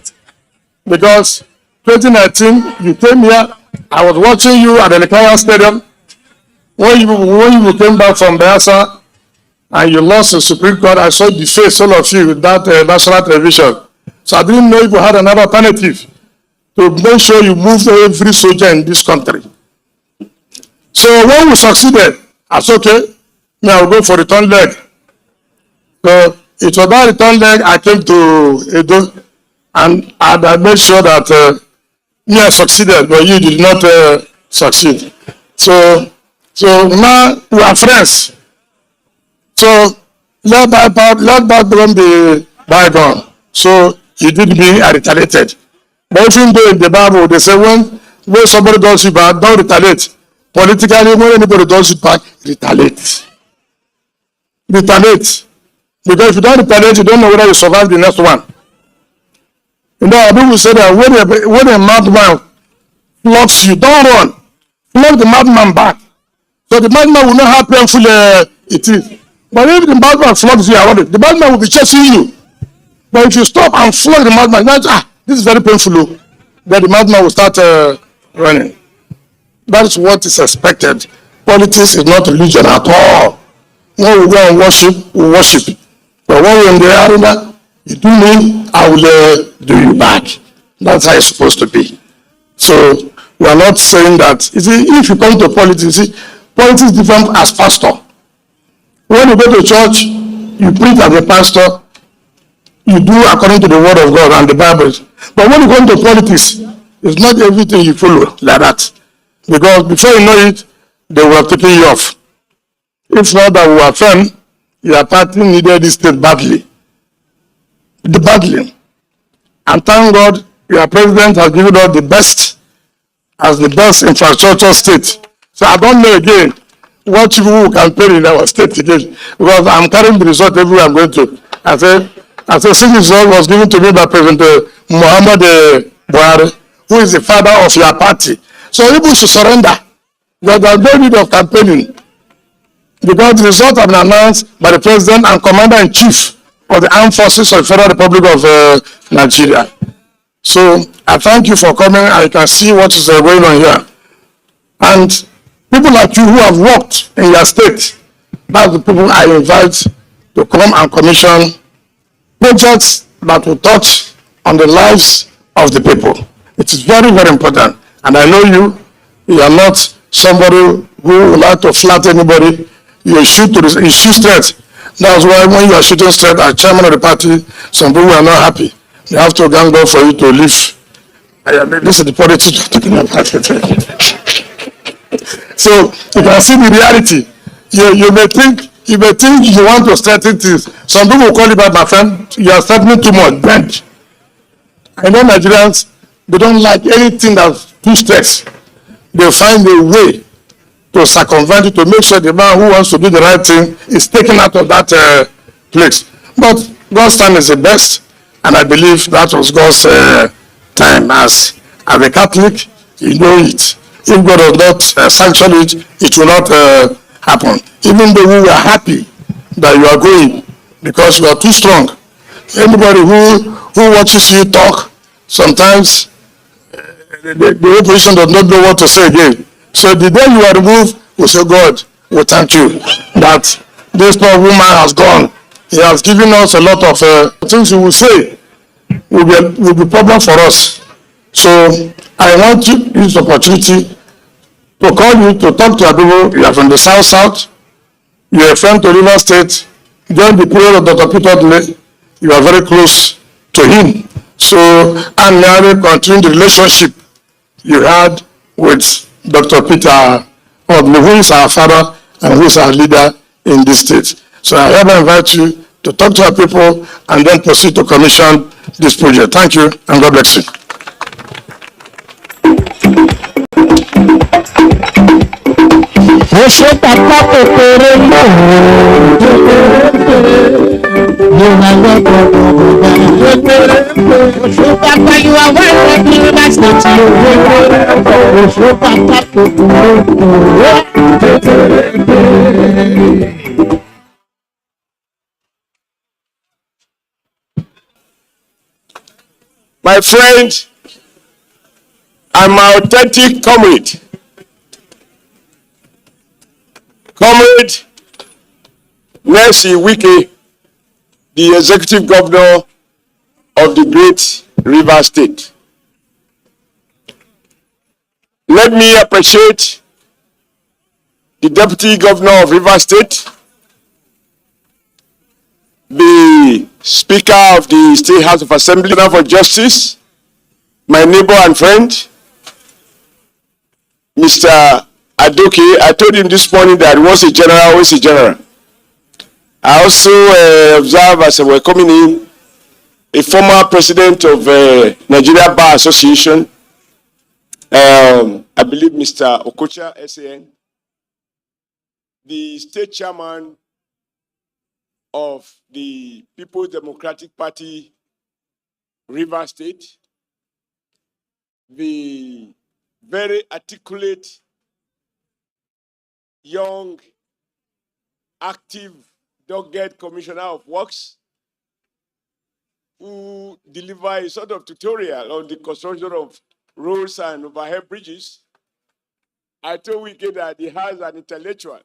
Because 2019, you came here, I was watching you at the Nigerian Stadium. When you came back from Bayelsa and you lost the Supreme Court, I saw the face, all of you, with that national television. So I didn't know if you had another alternative to make sure you moved every soldier in this country. So when we succeeded, I said, okay, now I'll go for return leg. So it was that return leg I came to Edo, and I made sure that I succeeded, but you did not succeed. So now we are friends. So let bygone be bygone. So you did me, I retaliated. But even though in the Bible they say when somebody does you bad, don't retaliate. Politically, when anybody does you bad, retaliate. Retaliate. Because if you don't retaliate, you don't know whether you survive the next one. You know, people say that when a madman flocks you, don't run. Flog the madman back. So the madman will know how painful it is. But if the madman flogs you around it, the madman will be chasing you. But if you stop and flog the madman, this is very painful. Then the madman will start running. That is what is expected. Politics is not religion at all. When we go and worship, we worship. But when we're in the arena, you do me, I will do you back. That's how it's supposed to be. So we are not saying that. You see, if you come to politics, politics is different as pastor. When you go to church, you preach as a pastor, you do according to the word of God and the Bible. But when you come to politics, it's not everything you follow like that. Because before you know it, they will have taken you off. If not that we are firm, your party needed this state badly. The badly. And thank God, your president has given us the best, as the best infrastructure state. So I don't know again watch who campaign in our state again, because I'm carrying the result everywhere I'm going to. I said, since the result was given to me by President Muhammad Buhari, who is the father of your party. So people should surrender. Because there's no need of campaigning. Because the results have been announced by the President and Commander-in-Chief of the Armed Forces of the Federal Republic of Nigeria. So I thank you for coming, and you can see what is going on here. And people like you who have worked in your state, that's the people I invite to come and commission projects that will touch on the lives of the people. It is very, very important. And I know you are not somebody who would like to flatter anybody. You shoot straight. That's why when you are shooting straight as chairman of the party, some people are not happy. They have to gang up for you to leave. This is the politics we're talking about. So you can see the reality. You may think you want to straighten things. Some people call it, my friend, you are straightening too much. Bend. I know Nigerians, they don't like anything that's too straight. They find a way to circumvent it, to make sure the man who wants to do the right thing is taken out of that place. But God's time is the best, and I believe that was God's time. As a Catholic, you know it. If God does not sanction it, it will not happen. Even though we are happy that you are going, because you are too strong. Anybody who watches you talk, sometimes the opposition does not know what to say again. So the day you are removed, we say, God, we thank you that this poor woman has gone. He has given us a lot of things he will say will be problem for us. So I want to use this opportunity to call you to talk to your people. You are from the South. You are a friend to River State. During the period of Dr. Peter Dele, you are very close to him. So, and now continue the relationship you had with Dr. Peter Odle, who is our father and who is our leader in this state. So I hereby invite you to talk to our people and then proceed to commission this project. Thank you, and God bless you. My friend and my authentic comrade, Nancy Wike, the executive governor of the great River State. Let me appreciate the deputy governor of River State, the Speaker of the State House of Assembly for Justice, my neighbor and friend, Mr. Adoke. I told him this morning that once a general, always a general. I also observe as we're coming in a former president of Nigeria Bar Association, I believe Mr. Okocha, SAN, the state chairman of the People's Democratic Party, River State, the very articulate, young, active, dogged commissioner of works, who deliver a sort of tutorial on the construction of roads and overhead bridges. I told Wike that he has an intellectual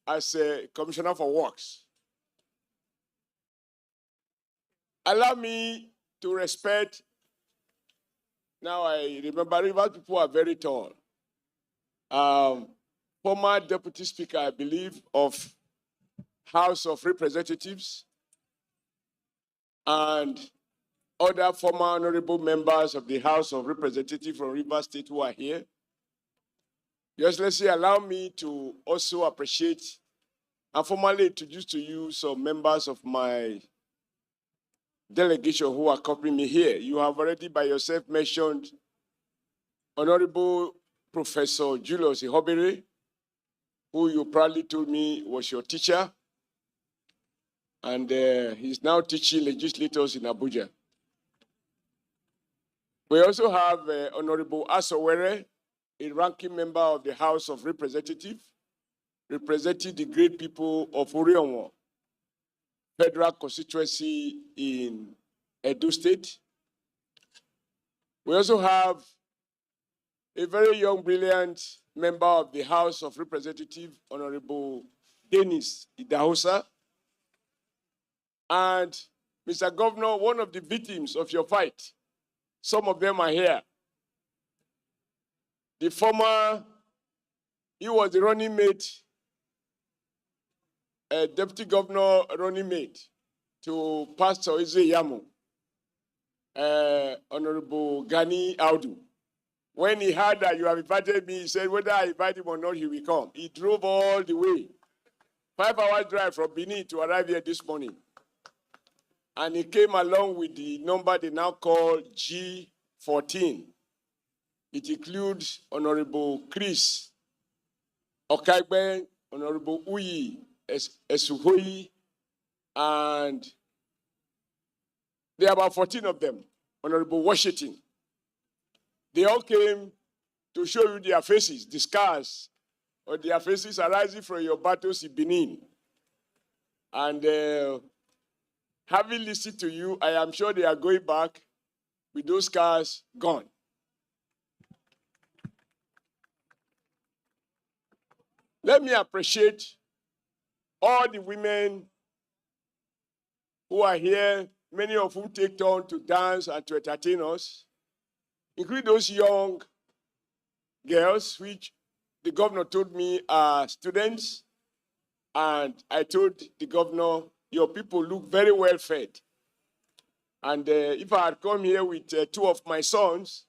as a commissioner for works. Allow me to respect. Now I remember River people are very tall. Former deputy speaker, I believe, of House of Representatives, and other former honorable members of the House of Representatives from River State who are here. Your Excellency, allow me to also appreciate and formally introduce to you some members of my delegation who accompany me here. You have already by yourself mentioned Honorable Professor Julius Ihobere, who you proudly told me was your teacher, and he's now teaching legislators in Abuja. We also have Honorable Asowere, a ranking member of the House of Representatives, representing the great people of Orionwo, federal constituency in Edo State. We also have a very young, brilliant member of the House of Representatives, Honorable Dennis Idahosa. And Mr. Governor, one of the victims of your fight, some of them are here. The former, he was the running mate, Deputy Governor running mate to Pastor Ize Yamu, Honorable Gani Audu. When he heard that you have invited me, he said, whether I invite him or not, he will come. He drove all the way, 5 hours drive from Benin to arrive here this morning. And he came along with the number they now call G14. It includes Honorable Chris Okaigben, Honorable Uyi Esuhoyi, and there are about 14 of them, Honorable Washington. They all came to show you their faces, the scars or their faces arising from your battles in Benin. And having listened to you, I am sure they are going back with those scars gone. Let me appreciate all the women who are here, many of whom take turn to dance and to entertain us, including those young girls, which the governor told me are students. And I told the governor, your people look very well fed. And if I had come here with 2 of my sons,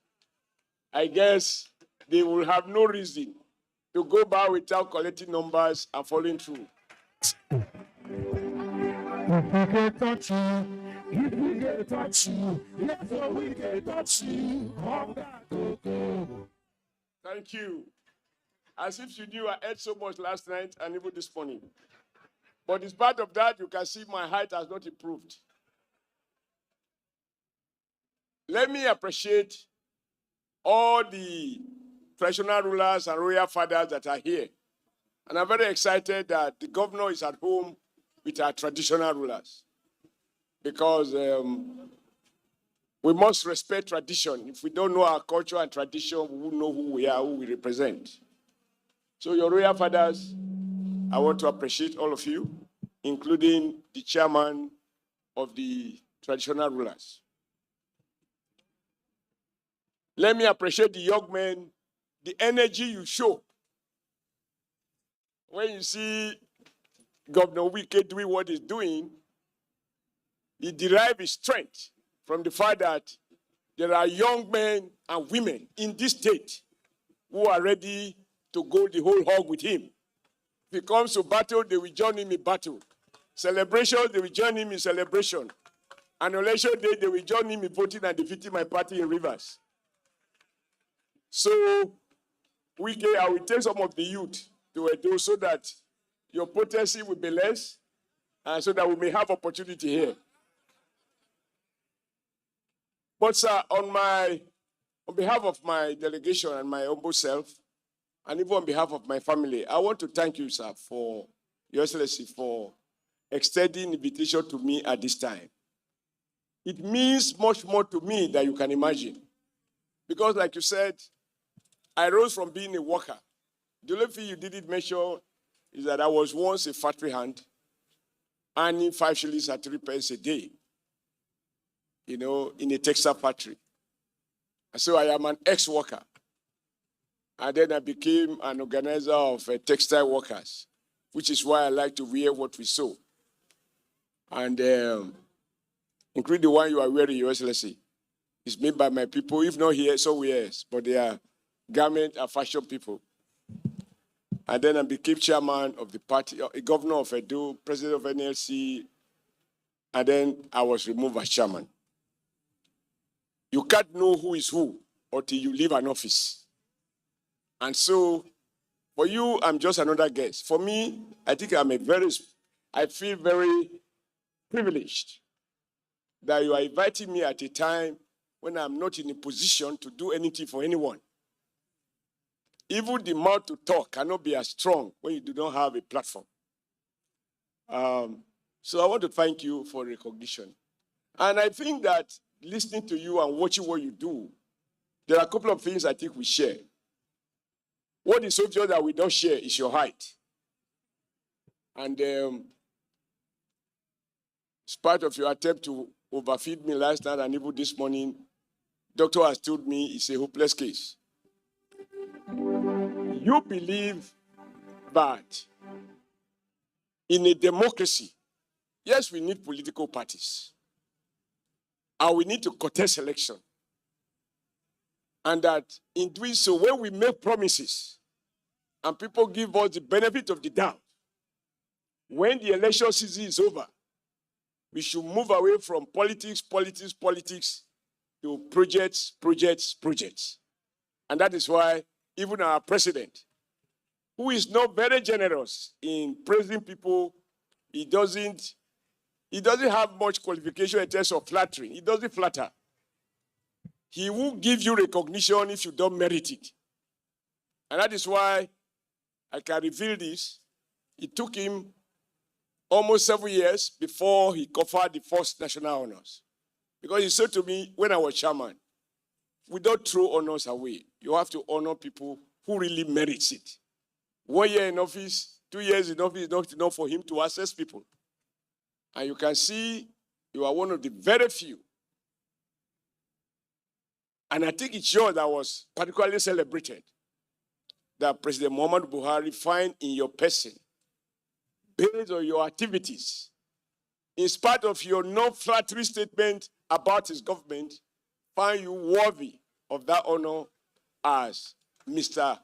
I guess they will have no reason to go by without collecting numbers and following through. If we get touchy, if we get touchy, yes, we get touchy. Thank you. As if you knew I ate so much last night and even this morning. But in spite of that, you can see my height has not improved. Let me appreciate all the traditional rulers and royal fathers that are here. And I'm very excited that the governor is at home with our traditional rulers. Because we must respect tradition. If we don't know our culture and tradition, we won't know who we are, who we represent. So your royal fathers, I want to appreciate all of you, including the chairman of the traditional rulers. Let me appreciate the young men, the energy you show. When you see Governor Wike doing what he's doing, he derives his strength from the fact that there are young men and women in this state who are ready to go the whole hog with him. If he comes to battle, they will join him in battle. Celebration, they will join him in celebration. And election day, they will join him in voting and defeating my party in Rivers. So, Wike, I will take some of the youth to Edo so that your potency will be less, and so that we may have opportunity here. But sir, on behalf of my delegation and my humble self, and even on behalf of my family, I want to thank you, sir, for Your Excellency, for extending invitation to me at this time. It means much more to me than you can imagine. Because like you said, I rose from being a worker. The only thing you didn't mention is that I was once a factory hand, earning 5 shillings and 3 pence a day, in a textile factory. And so I am an ex-worker. And then I became an organizer of textile workers, which is why I like to wear what we sew. And including the one you are wearing, Your Excellency. It's made by my people, if not here, somewhere else. But they are garment and fashion people. And then I became chairman of the party, a governor of Edo, president of NLC, and then I was removed as chairman. You can't know who is who until you leave an office. And so, For you, I'm just another guest. For me, I think I feel very privileged that you are inviting me at a time when I'm not in a position to do anything for anyone. Even the mouth to talk cannot be as strong when you do not have a platform. So I want to thank you for recognition. And I think that listening to you and watching what you do, there are a couple of things I think we share. What is obvious that we don't share is your height. And it's part of your attempt to overfeed me last night and even this morning. Doctor has told me it's a hopeless case. You believe that in a democracy, yes, we need political parties. And we need to contest election. And that in doing so, when we make promises and people give us the benefit of the doubt, when the election season is over, we should move away from politics to projects. And that is why even our president, who is not very generous in praising people, he doesn't have much qualification in terms of flattering. He doesn't flatter. He will give you recognition if you don't merit it. And that is why I can reveal this. It took him almost 7 years before he conferred the first national honors. Because he said to me when I was chairman, we don't throw honors away. You have to honor people who really merits it. 1 year in office, 2 years in office is not enough for him to assess people. And you can see you are one of the very few. And I think it's yours that was particularly celebrated, that President Muhammadu Buhari find in your person, based on your activities, in spite of your non-flattering statement about his government, find you worthy of that honor as Mr.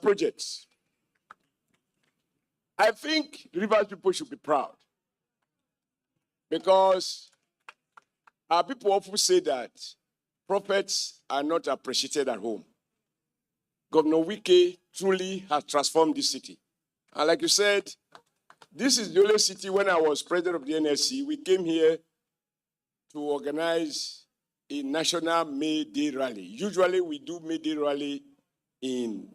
Projects. I think Rivers people should be proud because our people often say that prophets are not appreciated at home. Governor Wike truly has transformed this city. And like you said, this is the only city when I was president of the NLC, we came here to organize a national May Day rally. Usually we do May Day rally in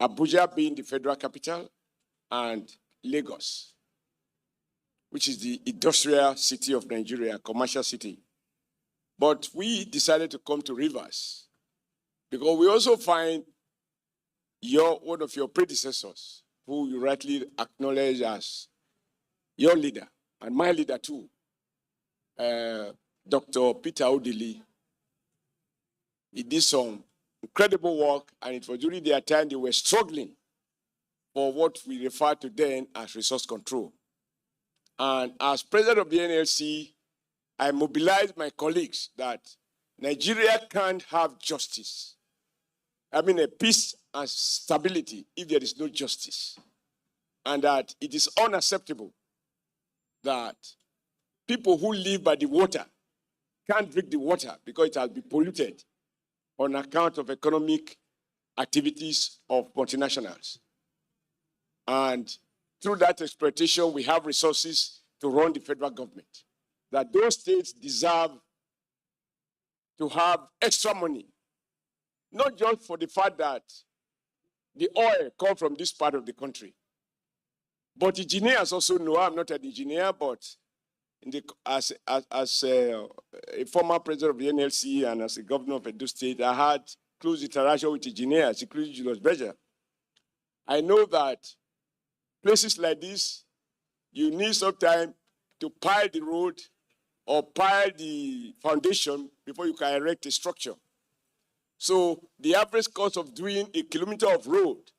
Abuja being the federal capital and Lagos, which is the industrial city of Nigeria, commercial city. But we decided to come to Rivers because we also find one of your predecessors, who you rightly acknowledge as your leader, and my leader too, Dr. Peter Odili. He did some incredible work, and it was during their time they were struggling for what we refer to then as resource control. And as president of the NLC, I mobilized my colleagues that Nigeria can't have justice. I mean, a peace and stability if there is no justice. And that it is unacceptable that people who live by the water can't drink the water because it has been polluted on account of economic activities of multinationals. And through that exploitation, we have resources to run the federal government. That those states deserve to have extra money, not just for the fact that the oil comes from this part of the country. But engineers also know, I'm not an engineer, but as a former president of the NLC and as a governor of Edo State, I had close interaction with engineers, including Julius Berger. I know that places like this, you need some time to pile the road or pile the foundation before you can erect a structure. So the average cost of doing a kilometer of road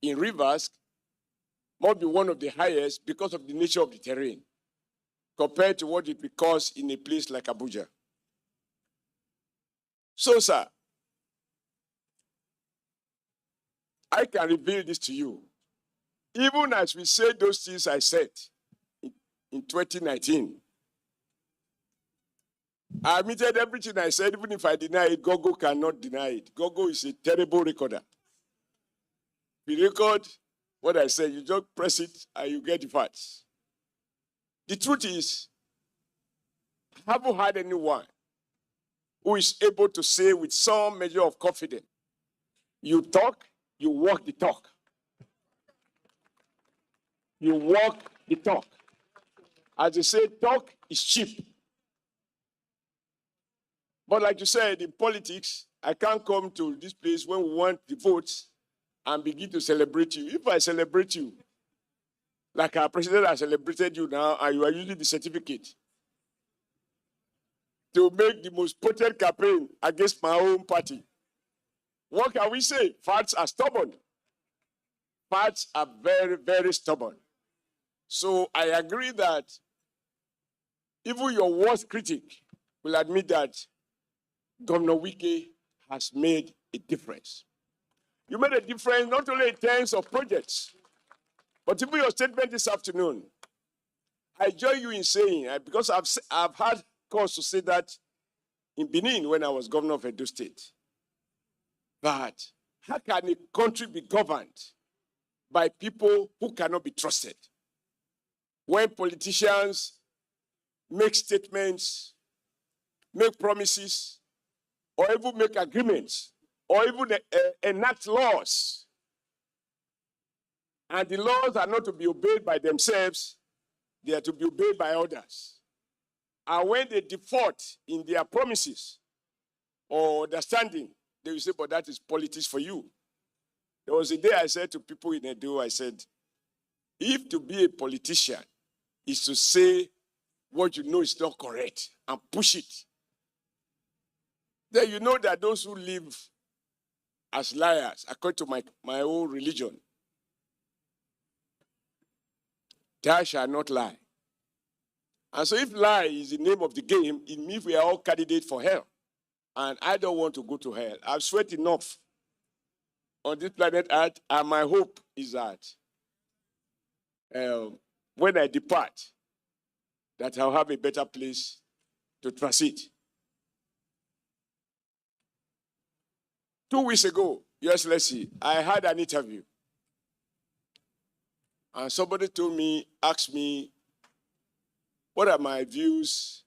in Rivers must be one of the highest because of the nature of the terrain, compared to what it would cost in a place like Abuja. So, sir, I can reveal this to you. Even as we say those things I said in 2019, I admitted everything I said, even if I deny it, Gogo cannot deny it. Gogo is a terrible recorder. If you record what I said, you just press it and you get the facts. The truth is, I haven't had anyone who is able to say with some measure of confidence, you talk, you walk the talk. You walk the talk. As they say, talk is cheap. But like you said, in politics, I can't come to this place when we want the votes and begin to celebrate you. If I celebrate you, like our president has celebrated you now, and you are using the certificate to make the most potent campaign against my own party, what can we say? Facts are stubborn. Facts are very, very stubborn. So I agree that even your worst critic will admit that Governor Wike has made a difference. You made a difference not only in terms of projects, but even your statement this afternoon. I join you in saying, because I've had cause to say that in Benin when I was governor of Edo State, that how can a country be governed by people who cannot be trusted? When politicians make statements, make promises, or even make agreements, or even enact laws, and the laws are not to be obeyed by themselves, they are to be obeyed by others. And when they default in their promises or understanding, they will say, but that is politics for you. There was a day I said to people in Edo, I said, if to be a politician is to say what you know is not correct and push it, then you know that those who live as liars, according to my own religion, thou shalt not lie. And so if lie is the name of the game, it means we are all candidates for hell. And I don't want to go to hell. I've sweat enough on this planet Earth, and my hope is that when I depart, that I'll have a better place to transit. 2 weeks ago, Your Excellency, I had an interview. And somebody asked me, what are my views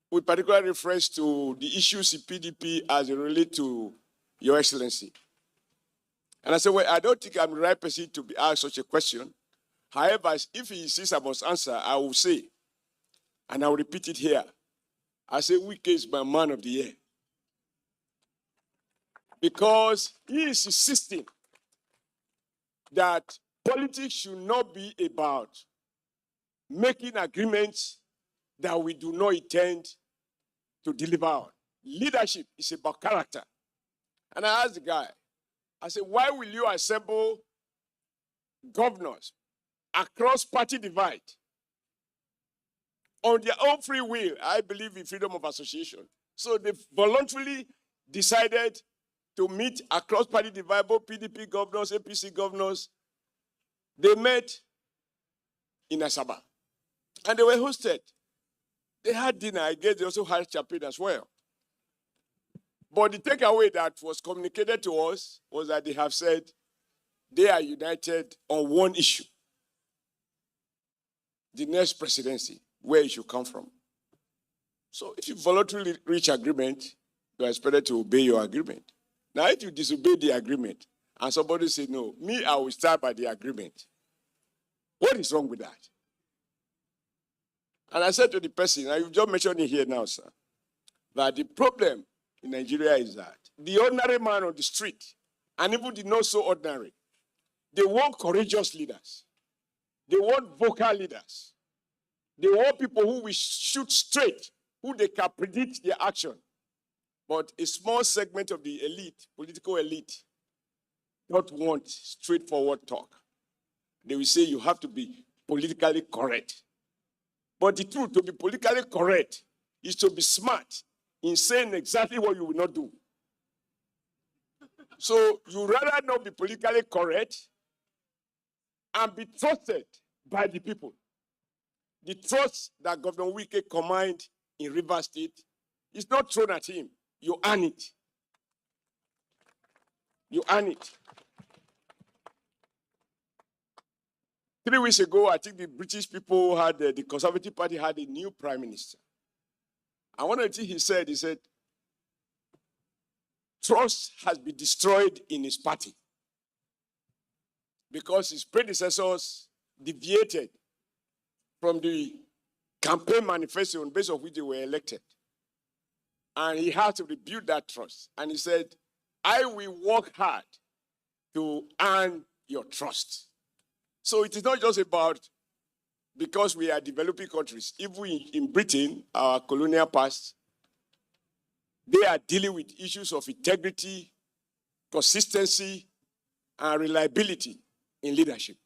with particular reference to the issues in PDP as it relates to Your Excellency? And I said, well, I don't think I'm the right person to be asked such a question. However, if he insists I must answer, I will say, and I will repeat it here. I say, Wike is my man of the year. Because he is insisting that politics should not be about making agreements that we do not intend to deliver on. Leadership is about character. And I asked the guy, I said, why will you assemble governors across party divide on their own free will? I believe in freedom of association. So they voluntarily decided to meet across party divide, both PDP governors, APC governors. They met in Asaba. And they were hosted. They had dinner. I guess they also had champagne as well. But the takeaway that was communicated to us was that they have said they are united on one issue: the next presidency, where it should come from. So if you voluntarily reach agreement, you are expected to obey your agreement. Now, if you disobey the agreement and somebody say, no, me, I will start by the agreement, what is wrong with that? And I said to the person, and you've just mentioned it here now, sir, that the problem in Nigeria is that the ordinary man on the street, and even the not so ordinary, they want courageous leaders. They want vocal leaders. They want people who will shoot straight, who they can predict their action. But a small segment of the elite, political elite, don't want straightforward talk. They will say you have to be politically correct. But the truth, to be politically correct is to be smart in saying exactly what you will not do. So you rather not be politically correct and be trusted by the people. the trust that Governor Wike command in Rivers State is not thrown at him. You earn it. You earn it. 3 weeks ago, I think the British people had, the Conservative Party had a new prime minister. And one of the things he said, trust has been destroyed in his party because his predecessors deviated from the campaign manifesto on the basis of which they were elected. And he had to rebuild that trust. And he said, I will work hard to earn your trust. So it is not just about, because we are developing countries. Even in Britain, our colonial past, they are dealing with issues of integrity, consistency, and reliability in leadership.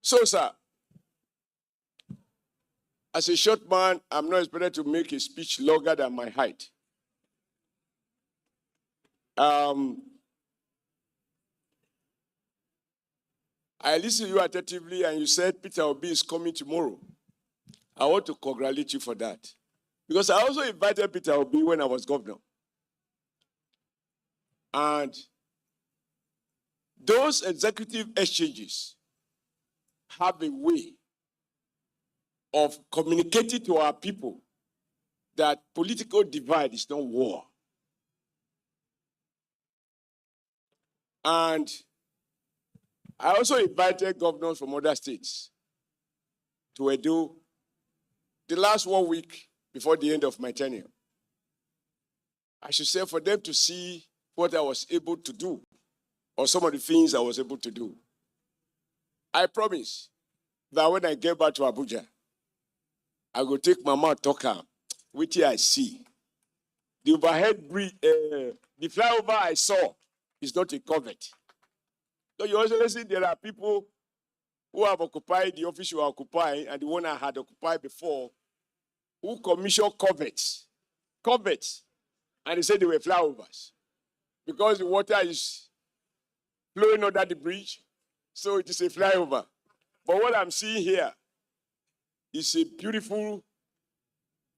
So, sir, as a short man, I'm not expected to make a speech longer than my height. I listened to you attentively, and you said Peter Obi is coming tomorrow. I want to congratulate you for that. Because I also invited Peter Obi when I was governor. And those executive exchanges have a way of communicating to our people that political divide is not war. And I also invited governors from other states to Edo the last 1 week before the end of my tenure. I should say for them to see what I was able to do, or some of the things I was able to do. I promise that when I get back to Abuja, I will take my mouth talk am, which I see. The overhead bridge, the flyover I saw is not a covert. So you also see there are people who have occupied the office you are occupying and the one I had occupied before, who commission coverts, and they said they were flyovers because the water is flowing under the bridge, so it is a flyover. But what I'm seeing here is a beautiful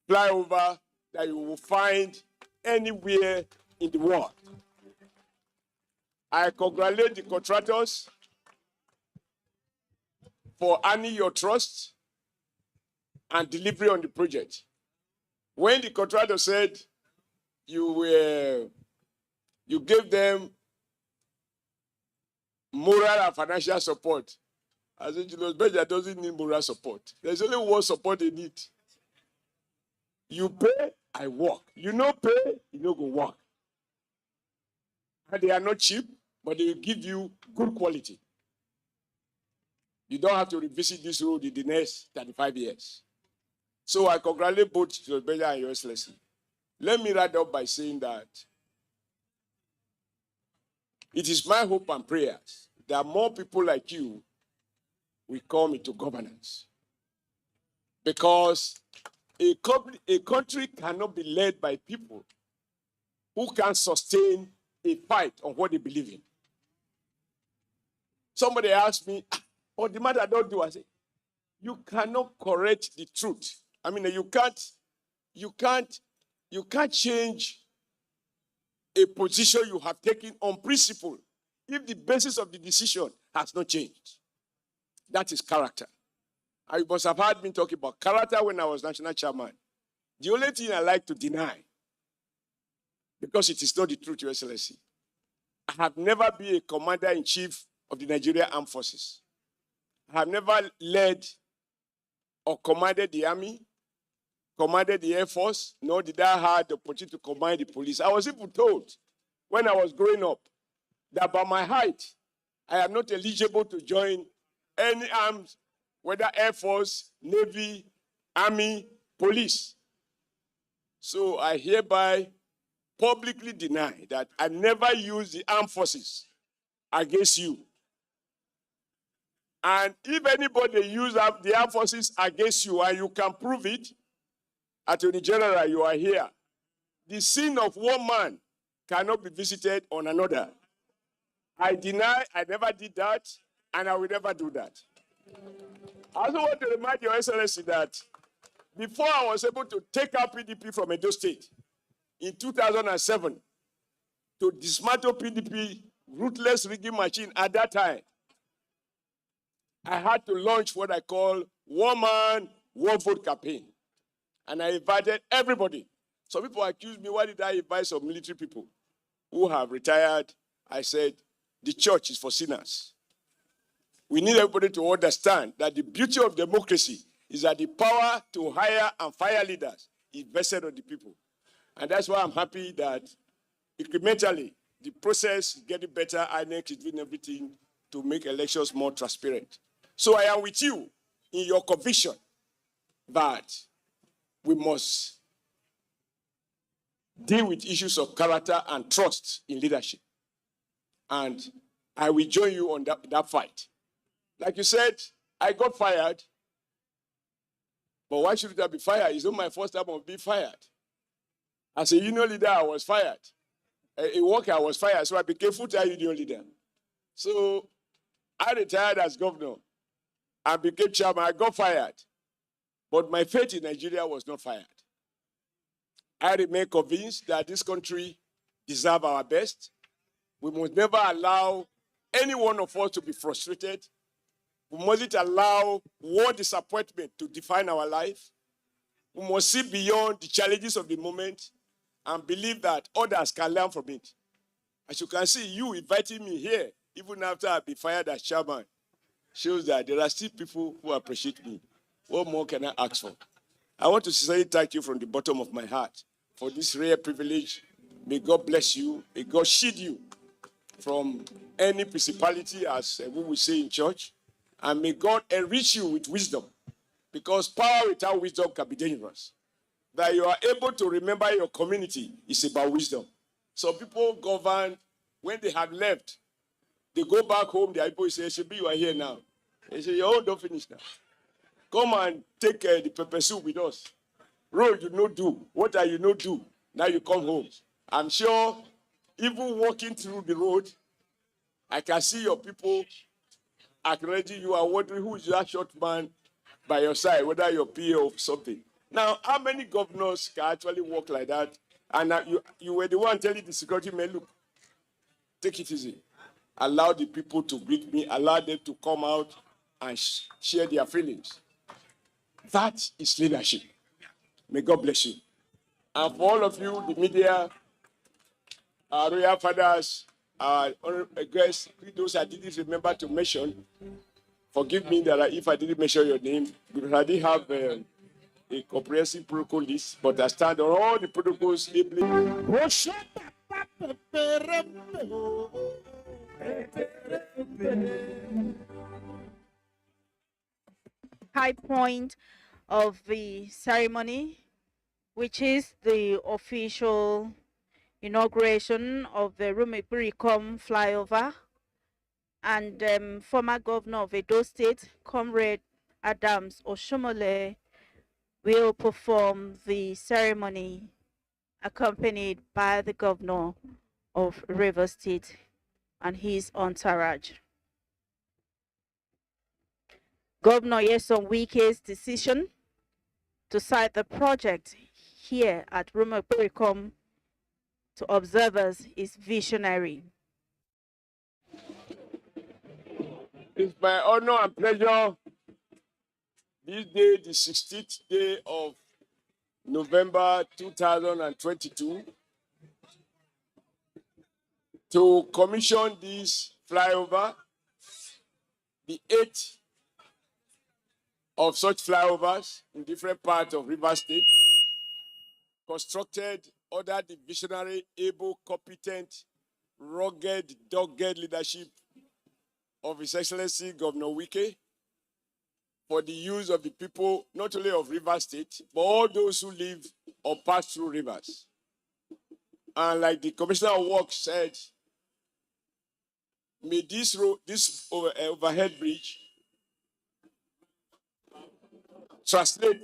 flyover that you will find anywhere in the world. I congratulate the contractors for earning your trust and delivery on the project. When the contractor said you gave them moral and financial support, I said, Julius Berger doesn't need moral support. There's only one support they need. You pay, I work. You no pay, you no go work. And they are not cheap, but they will give you good quality. You don't have to revisit this road in the next 35 years. So I congratulate both Julius Berger and Your Excellency. Let me wrap up by saying that it is my hope and prayers that more people like you will come into governance. Because a country cannot be led by people who can sustain a fight on what they believe in. Somebody asked me, what the matter don't do? I say, you cannot correct the truth. I mean, you can't change a position you have taken on principle if the basis of the decision has not changed. That is character. I must have heard me talking about character when I was national chairman. The only thing I like to deny, because it is not the truth, Your Excellency, I have never been a commander-in-chief of the Nigerian Armed Forces. I have never led or commanded the army, commanded the Air Force, nor did I have the opportunity to command the police. I was even told when I was growing up that by my height, I am not eligible to join any arms, whether Air Force, Navy, Army, Police. So I hereby publicly deny that I never used the armed forces against you. And if anybody uses the armed forces against you and you can prove it, Attorney General, you are here. The sin of one man cannot be visited on another. I deny I never did that, and I will never do that. I also want to remind Your Excellency that before I was able to take out PDP from Edo State in 2007, to dismantle PDP ruthless rigging machine at that time, I had to launch what I call one man, one vote campaign. And I invited everybody. Some people accused me, why did I invite some military people who have retired? I said, the church is for sinners. We need everybody to understand that the beauty of democracy is that the power to hire and fire leaders is vested on the people. And that's why I'm happy that incrementally the process is getting better. INEC is doing everything to make elections more transparent. So I am with you in your conviction that we must deal with issues of character and trust in leadership. And I will join you on that fight. Like you said, I got fired. But why should I be fired? It's not my first time of being fired. As a union leader, I was fired. A worker, I was fired. So I became full-time union leader. So I retired as governor. I became chairman. I got fired. But my faith in Nigeria was not fired. I remain convinced that this country deserves our best. We must never allow any one of us to be frustrated. We mustn't allow war disappointment to define our life. We must see beyond the challenges of the moment and believe that others can learn from it. As you can see, you inviting me here, even after I've been fired as chairman, shows that there are still people who appreciate me. What more can I ask for? I want to sincerely thank you from the bottom of my heart for this rare privilege. May God bless you. May God shield you from any principality, as we will say in church. And may God enrich you with wisdom, because power without wisdom can be dangerous. That you are able to remember your community is about wisdom. Some people govern, when they have left, they go back home, the people say, Shebi, you are here now. They say, your own don't finish now. Come and take the pepper soup with us. Road you no do. What are you no do? Now you come home. I'm sure even walking through the road, I can see your people acknowledging you are wondering who is that short man by your side, whether you're PA or something. Now, how many governors can actually walk like that? And you were the one telling the security men, look, take it easy. Allow the people to greet me. Allow them to come out and share their feelings. That is leadership. May God bless you. And for all of you, the media, our royal fathers, our guests, those I didn't remember to mention, forgive me that if I didn't mention your name, because I didn't have a comprehensive protocol list, but I stand on all the protocols ably. High point of the ceremony, which is the official inauguration of the Rumipuricom flyover, and former governor of Edo State, Comrade Adams Oshomole, will perform the ceremony accompanied by the governor of Rivers State and his entourage. Governor Nyesom Wike's decision to cite the project here at Rumipuricom to observers is visionary. It's my honor and pleasure this day, the 16th day of November 2022, to commission this flyover, the 8th of such flyovers in different parts of Rivers State, constructed under the visionary, able, competent, rugged, dogged leadership of His Excellency Governor Wike, for the use of the people, not only of Rivers State, but all those who live or pass through rivers. And like the Commissioner of Works said, may this overhead bridge translate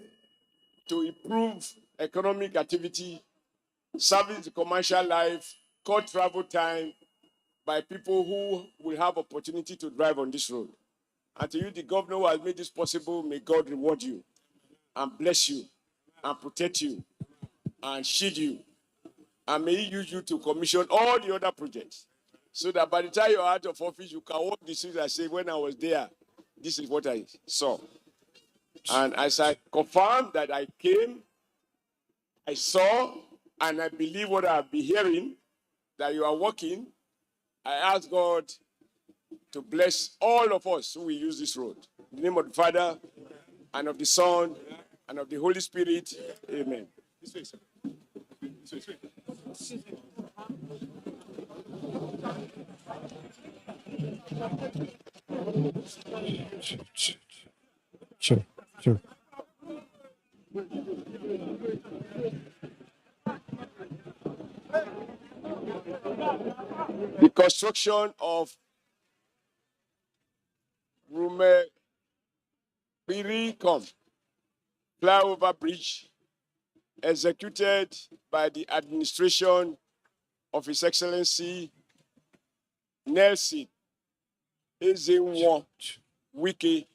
to improve economic activity, service the commercial life, cut travel time by people who will have opportunity to drive on this road. And to you, the governor who has made this possible, may God reward you and bless you and protect you and shield you. And may he use you to commission all the other projects, so that by the time you're out of office, you can walk the streets and say, when I was there, this is what I saw. And as I confirm that I came, I saw, and I believe what I've been hearing, that you are working, I ask God to bless all of us who will use this road. In the name of the Father, and of the Son, and of the Holy Spirit. Amen. Sure. The construction of Rumepiricom flyover bridge, executed by the administration of His Excellency Nelson Ezenwo Wike,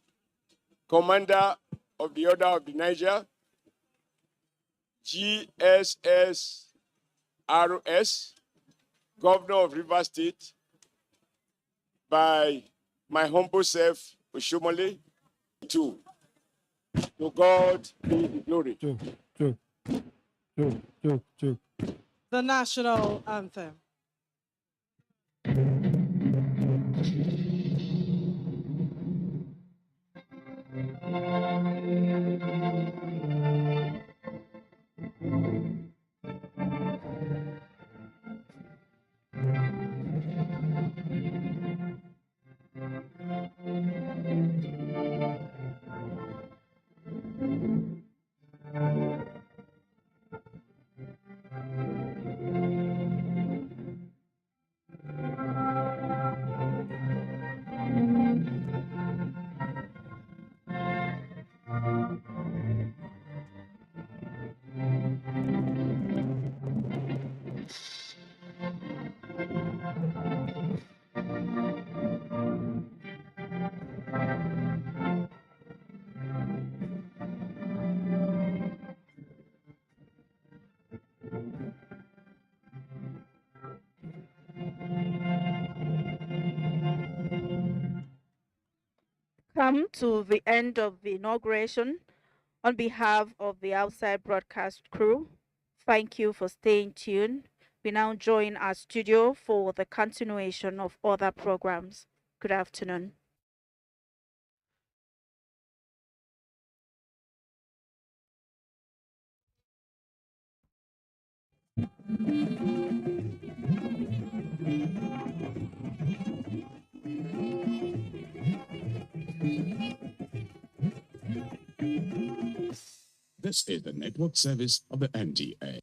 Commander of the Order of the Niger, GSSRS, Governor of Rivers State, by my humble self, Oshomole, too. To God be the glory. The national anthem. Come to the end of the inauguration. On behalf of the outside broadcast crew, thank you for staying tuned. We now join our studio for the continuation of other programs. Good afternoon. This is the network service of the NTA.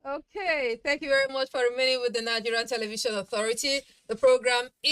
Okay, thank you very much for remaining with the Nigerian Television Authority. The program